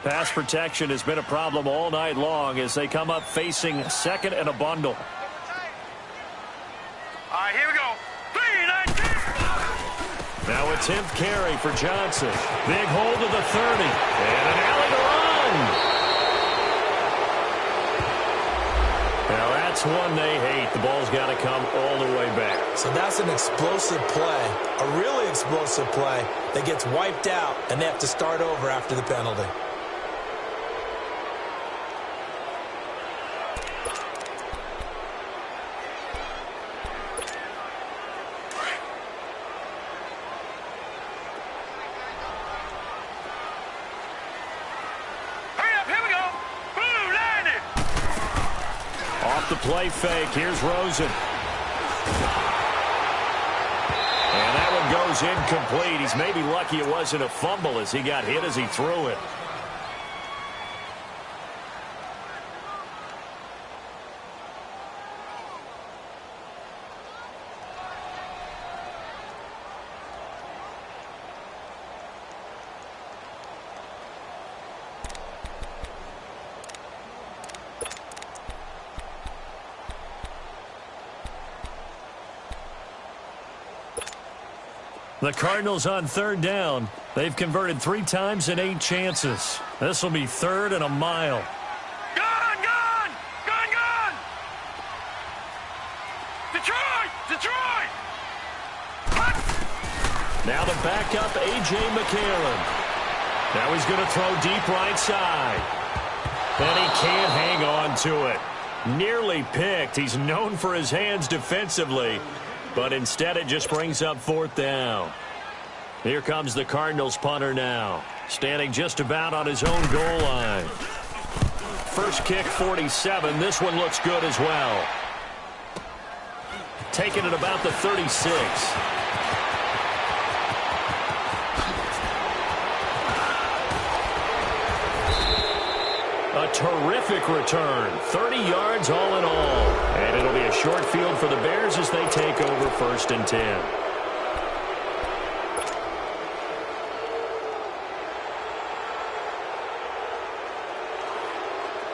Pass protection has been a problem all night long as they come up facing second and a bundle. All right, here we go. 3-19. Now a 10th carry for Johnson. Big hold to the 30. And an alley to run. Now that's one they hate. The ball's got to come all the way back. So that's an explosive play, a really explosive play that gets wiped out, and they have to start over after the penalty. The play fake. Here's Rosen. And that one goes incomplete. He's maybe lucky it wasn't a fumble as he got hit as he threw it. The Cardinals on third down. They've converted 3 times in 8 chances. This will be 3rd and a mile. Gun! Detroit! Now the backup, A.J. McCarron. Now he's going to throw deep right side. And he can't hang on to it. Nearly picked. He's known for his hands defensively. But instead it just brings up 4th down. Here comes the Cardinals punter now. Standing just about on his own goal line. First kick 47. This one looks good as well. Taking it about the 36. A terrific return. 30 yards all in all. And it'll be a short field for the Bears as they take over 1st and 10.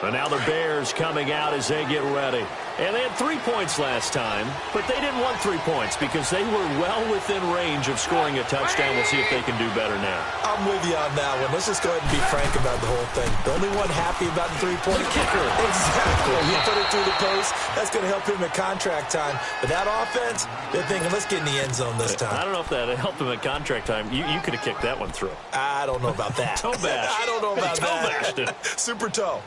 And now the Bears coming out as they get ready. And they had 3 points last time, but they didn't want 3 points because they were well within range of scoring a touchdown. We'll see if they can do better now. I'm with you on that one. Let's just go ahead and be frank about the whole thing. The only one happy about the three-point kicker. Exactly. He put it through the post. That's going to help him at contract time. But that offense, they're thinking, let's get in the end zone this time. I don't know if that helped him at contract time. You could have kicked that one through. I don't know about that. Toe bash. I don't know about toe that. Bashed it. Super toe.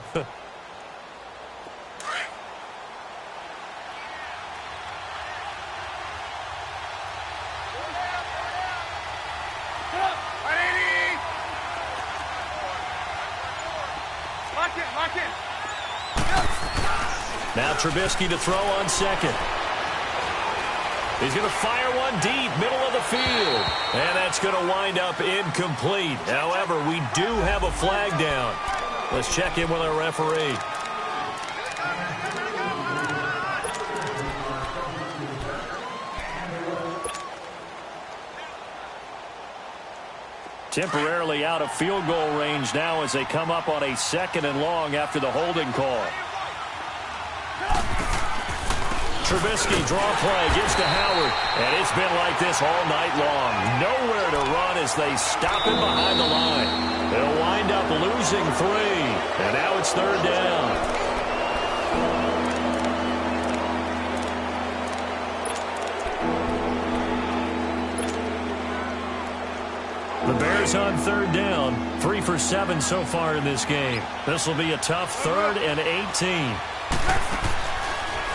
Now Trubisky to throw on second. He's going to fire one deep, middle of the field. And that's going to wind up incomplete. However, we do have a flag down. Let's check in with our referee. Temporarily out of field goal range now as they come up on a 2nd and long after the holding call. Trubisky draw play, gives to Howard, and it's been like this all night long. Nowhere to run as they stop him behind the line. They'll wind up losing 3, and now it's 3rd down. The Bears on 3rd down, 3 for 7 so far in this game. This will be a tough 3rd and 18.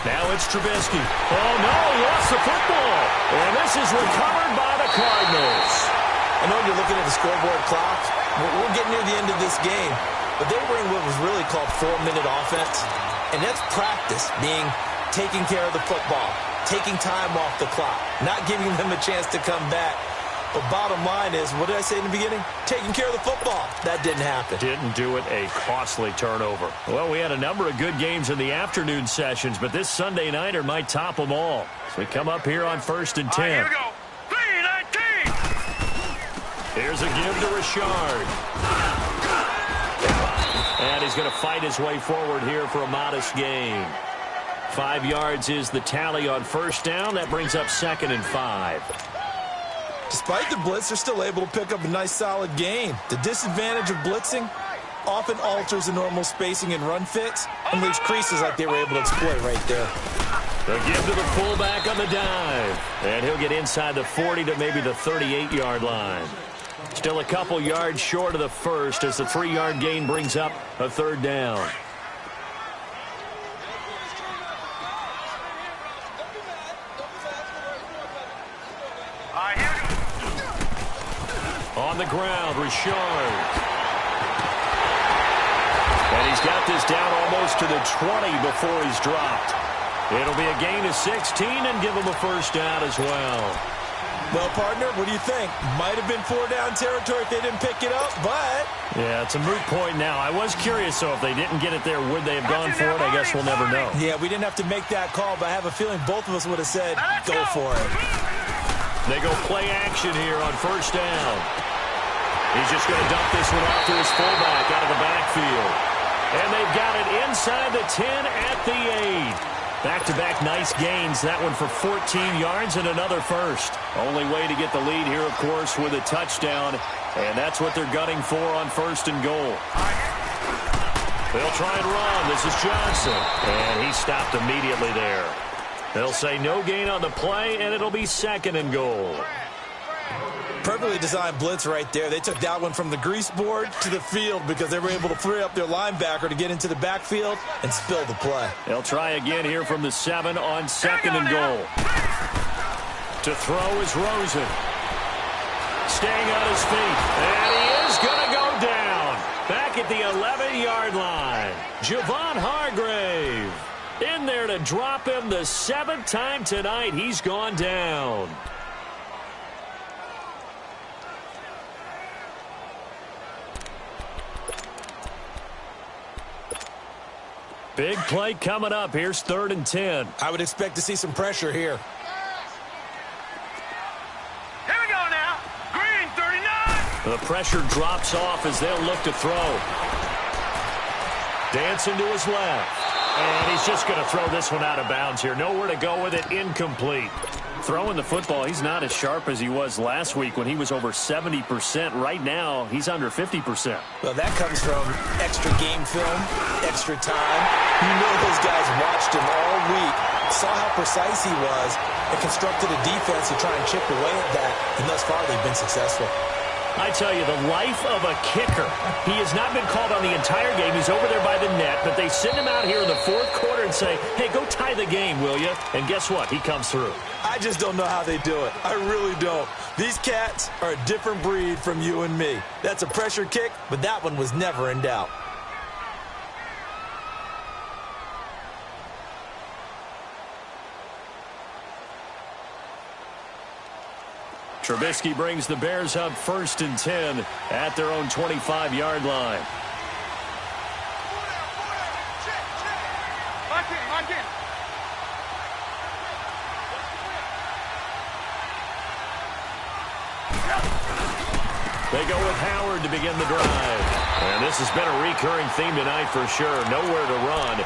Now it's Trubisky. Oh, no, he lost the football. And this is recovered by the Cardinals. I know you're looking at the scoreboard clock. We're getting near the end of this game. But they were in what was really called 4-minute offense. And that's practice, being taking care of the football, taking time off the clock, not giving them a chance to come back. But bottom line is, what did I say in the beginning? Taking care of the football. That didn't happen. Didn't do it, a costly turnover. Well, we had a number of good games in the afternoon sessions, but this Sunday nighter might top them all. So we come up here on 1st and 10. Here we go. 3-19. Here's a give to Richard. And he's going to fight his way forward here for a modest gain. 5 yards is the tally on first down. That brings up 2nd and 5. Despite the blitz, they're still able to pick up a nice solid gain. The disadvantage of blitzing often alters the normal spacing and run fits and leaves creases like they were able to exploit right there. They'll give to the fullback on the dive. And he'll get inside the 40 to maybe the 38-yard line. Still a couple yards short of the first as the 3-yard gain brings up a 3rd down. On the ground, Richard. And he's got this down almost to the 20 before he's dropped. It'll be a gain of 16 and give him a first down as well. Well, partner, what do you think? Might have been 4-down territory if they didn't pick it up, but... Yeah, it's a moot point now. I was curious, so if they didn't get it there, would they have gone for it? I guess we'll never know. Yeah, we didn't have to make that call, but I have a feeling both of us would have said, go for it. They go play action here on first down. He's just going to dump this one off to his fullback out of the backfield. And they've got it inside the 10 at the 8. Back-to-back nice gains. That one for 14 yards and another first. Only way to get the lead here, of course, with a touchdown. And that's what they're gunning for on 1st and goal. They'll try and run. This is Johnson. And he stopped immediately there. They'll say no gain on the play, and it'll be 2nd and goal. Perfectly designed blitz right there. They took that one from the grease board to the field because they were able to free up their linebacker to get into the backfield and spill the play. They'll try again here from the 7 on 2nd and goal. To throw is Rosen. Staying on his feet. And he is going to go down. Back at the 11-yard line. Javon Hargrave in there to drop him the 7th time tonight. He's gone down. Big play coming up. Here's 3rd and 10. I would expect to see some pressure here. Here we go now. Green 39. The pressure drops off as they'll look to throw. Dancing to his left. And he's just going to throw this one out of bounds here. Nowhere to go with it. Incomplete. Throwing the football, he's not as sharp as he was last week when he was over 70%. Right now, he's under 50%. Well, that comes from extra game film, extra time. You know those guys watched him all week, saw how precise he was, and constructed a defense to try and chip away at that. And thus far, they've been successful. I tell you, the life of a kicker. He has not been called on the entire game. He's over there by the net, but they send him out here in the 4th quarter and say, hey, go tie the game, will you? And guess what? He comes through. I just don't know how they do it. I really don't. These cats are a different breed from you and me. That's a pressure kick, but that one was never in doubt. Trubisky brings the Bears up 1st and 10 at their own 25-yard line. Lock in. They go with Howard to begin the drive. And this has been a recurring theme tonight for sure. Nowhere to run.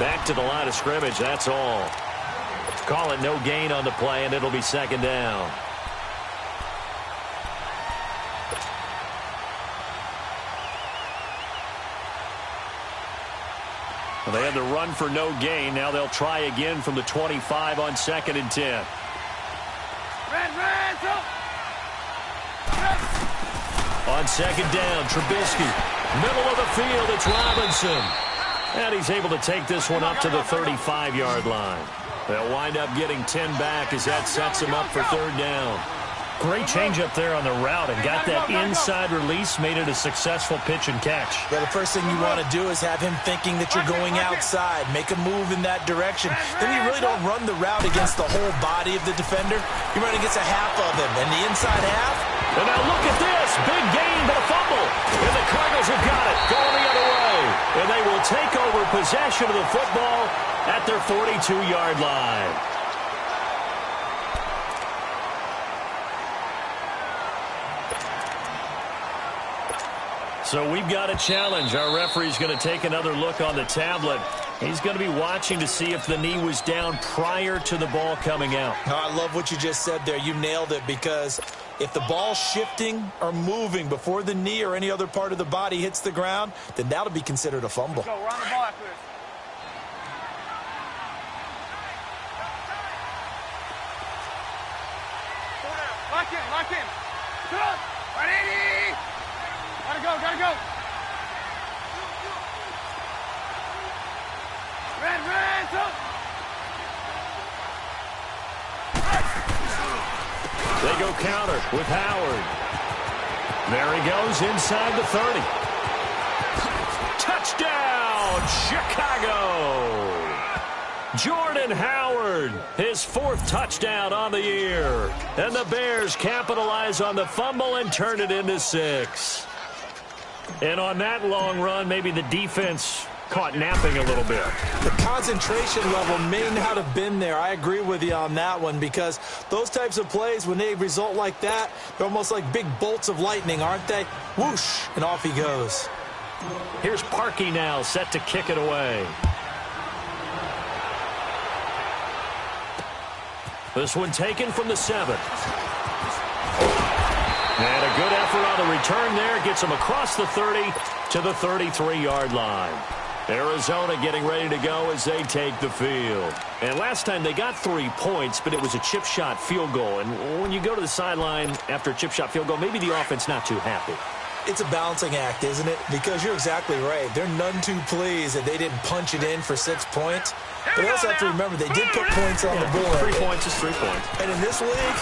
Back to the line of scrimmage, that's all. Call it no gain on the play, and it'll be 2nd down. They had the run for no gain. Now they'll try again from the 25 on 2nd and 10. On 2nd down, Trubisky. Middle of the field, it's Robinson. And he's able to take this one up to the 35-yard line. They'll wind up getting 10 back as that sets him up for 3rd down. Great change up there on the route and got that inside release, made it a successful pitch and catch. But the first thing you want to do is have him thinking that you're going outside, make a move in that direction. Then you really don't run the route against the whole body of the defender. You run against a half of him, and the inside half. And now look at this, big gain, but a fumble. And the Cardinals have got it, going the other way. And they will take over possession of the football at their 42-yard line. So we've got a challenge. Our referee's going to take another look on the tablet. He's going to be watching to see if the knee was down prior to the ball coming out. Oh, I love what you just said there. You nailed it, because if the ball's shifting or moving before the knee or any other part of the body hits the ground, then that'll be considered a fumble. Let's go. We're on the ball after this. Lock in, lock in. Good. Ready? Gotta go, gotta go. Red, up. They go counter with Howard. There he goes inside the 30. Touchdown, Chicago! Jordan Howard, his 4th touchdown on the year. And the Bears capitalize on the fumble and turn it into 6. And on that long run, maybe the defense caught napping a little bit. The concentration level may not have been there. I agree with you on that one, because those types of plays, when they result like that, they're almost like big bolts of lightning, aren't they? Whoosh, and off he goes. Here's Parkey now, set to kick it away. This one taken from the 7th. And a good effort on the return there. Gets him across the 30 to the 33-yard line. Arizona getting ready to go as they take the field. And last time they got 3 points, but it was a chip shot field goal. And when you go to the sideline after a chip shot field goal, maybe the offense not too happy. It's a balancing act, isn't it? Because you're exactly right. They're none too pleased that they didn't punch it in for 6 points. But they also have to remember they did put points on the board. 3 points is 3 points. And in this league,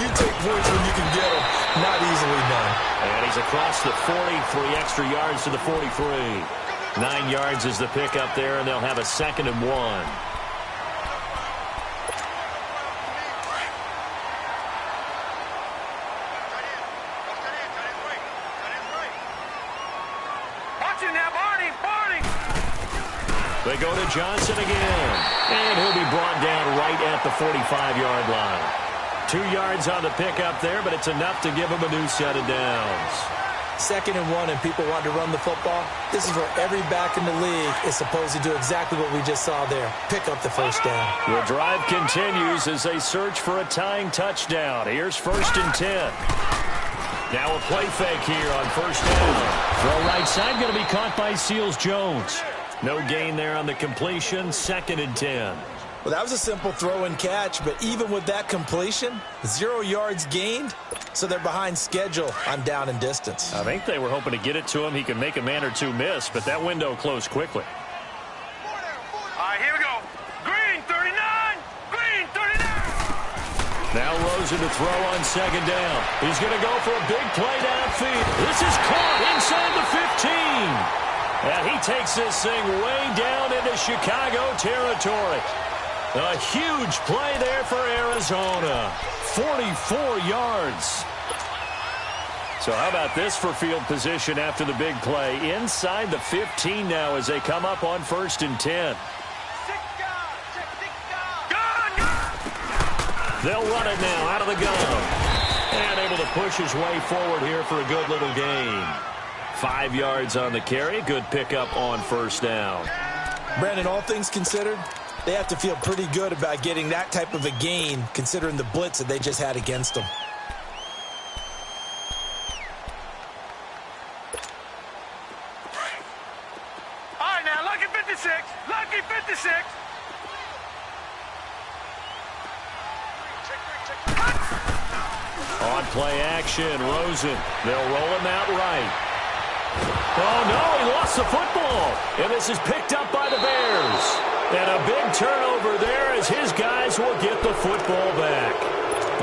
you take points when you can get them. Not easily done. And he's across the 40, 3 extra yards to the 43. 9 yards is the pickup there, and they'll have a 2nd and 1. They go to Johnson again. And he'll be brought down right at the 45-yard line. 2 yards on the pickup there, but it's enough to give him a new set of downs. 2nd and 1, and people want to run the football. This is where every back in the league is supposed to do exactly what we just saw there. Pick up the first down. The drive continues as they search for a tying touchdown. Here's 1st and 10. Now a play fake here on 1st down. Throw right side, going to be caught by Seals-Jones. No gain there on the completion. 2nd and 10. Well, that was a simple throw and catch, but even with that completion, 0 yards gained, so they're behind schedule on down and distance. I think they were hoping to get it to him. He could make a man or two miss, but that window closed quickly. All right, here we go. Green, 39. Green, 39. Now Rosen to throw on 2nd down. He's going to go for a big play downfield. This is caught inside the 15. And he takes this thing way down into Chicago territory. A huge play there for Arizona. 44 yards. So how about this for field position after the big play? Inside the 15 now as they come up on 1st and 10. They'll run it now out of the gun. And able to push his way forward here for a good little gain. 5 yards on the carry. Good pickup on 1st down. Brandon, all things considered, they have to feel pretty good about getting that type of a gain considering the blitz that they just had against them. All right, now, lucky 56. Lucky 56. On play action, Rosen. They'll roll him out right. Oh, no, he lost the football. And this is picked up by the Bears. And a big turnover there as his guys will get the football back.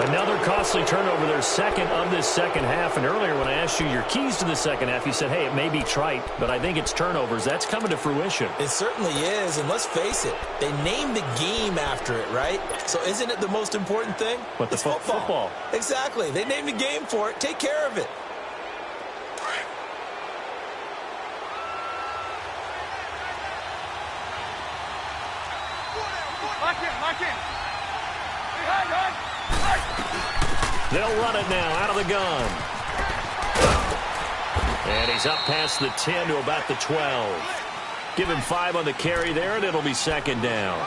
Another costly turnover, their 2nd of this 2nd half. And earlier when I asked you your keys to the 2nd half, you said, hey, it may be trite, but I think it's turnovers. That's coming to fruition. It certainly is, and let's face it, they named the game after it, right? So isn't it the most important thing? But the football. Exactly. They named the game for it. Take care of it. Lock in. They'll run it now out of the gun. And he's up past the 10 to about the 12. Give him 5 on the carry there, and it'll be second down.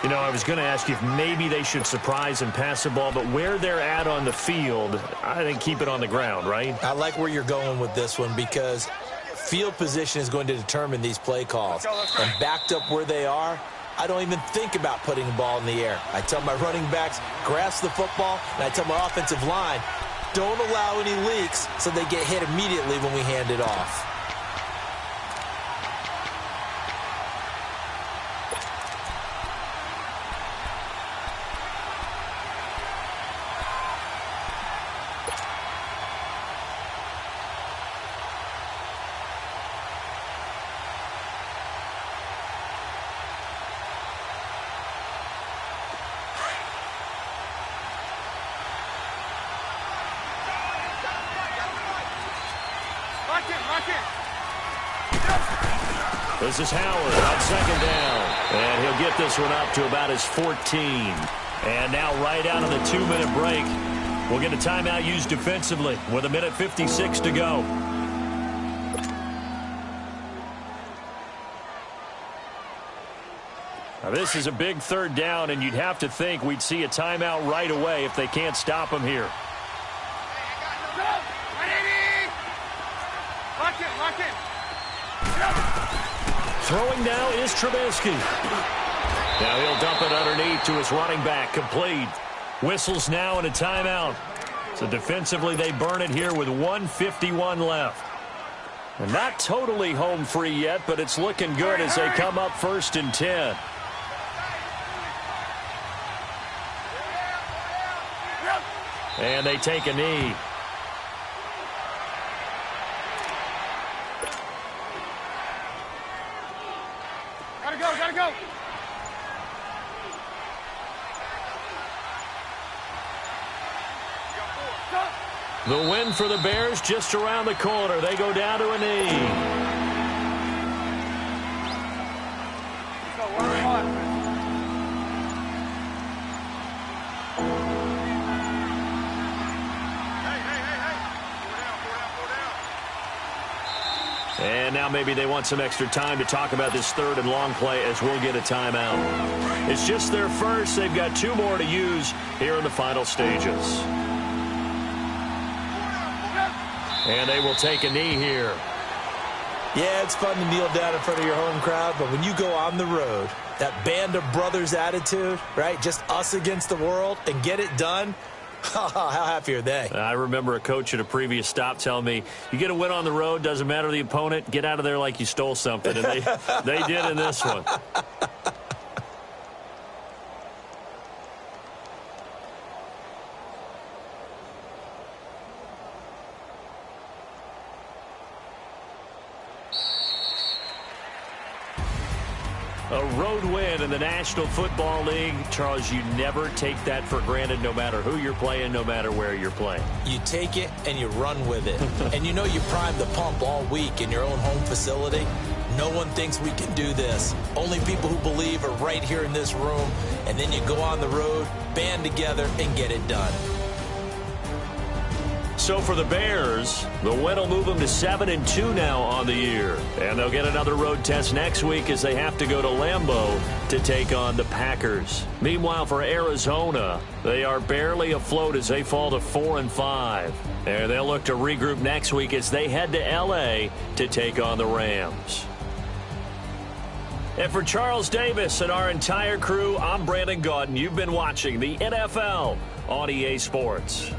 You know, I was going to ask you if maybe they should surprise and pass the ball, but where they're at on the field, I think keep it on the ground, right? I like where you're going with this one because field position is going to determine these play calls. And backed up where they are, I don't even think about putting the ball in the air. I tell my running backs, grasp the football, and I tell my offensive line, don't allow any leaks so they get hit immediately when we hand it off. This is Howard on second down. And he'll get this one up to about his 14. And now right out of the 2-minute break, we'll get a timeout used defensively with 1:56 to go. Now this is a big third down, and you'd have to think we'd see a timeout right away if they can't stop him here. Throwing now is Trubisky. Now he'll dump it underneath to his running back, complete. Whistles now and a timeout. So defensively they burn it here with 1:51 left. And not totally home free yet, but it's looking good as they come up 1st and 10. And they take a knee. Gotta go. The win for the Bears just around the corner. They go down to a knee. And now maybe they want some extra time to talk about this 3rd and long play as we'll get a timeout. It's just their first. They've got 2 more to use here in the final stages. And they will take a knee here. Yeah, it's fun to kneel down in front of your home crowd, but when you go on the road, that band of brothers attitude, right, just us against the world, and get it done, how happy are they? I remember a coach at a previous stop telling me, you get a win on the road, doesn't matter the opponent, get out of there like you stole something. And they did in this one. A road win in the National Football League. Charles, you never take that for granted no matter who you're playing, no matter where you're playing. You take it and you run with it. And you know you primed the pump all week in your own home facility. No one thinks we can do this. Only people who believe are right here in this room. And then you go on the road, band together, and get it done. So for the Bears, the win will move them to 7-2 now on the year. And they'll get another road test next week as they have to go to Lambeau to take on the Packers. Meanwhile, for Arizona, they are barely afloat as they fall to 4-5. And they'll look to regroup next week as they head to L.A. to take on the Rams. And for Charles Davis and our entire crew, I'm Brandon Gaudin. You've been watching the NFL on EA Sports.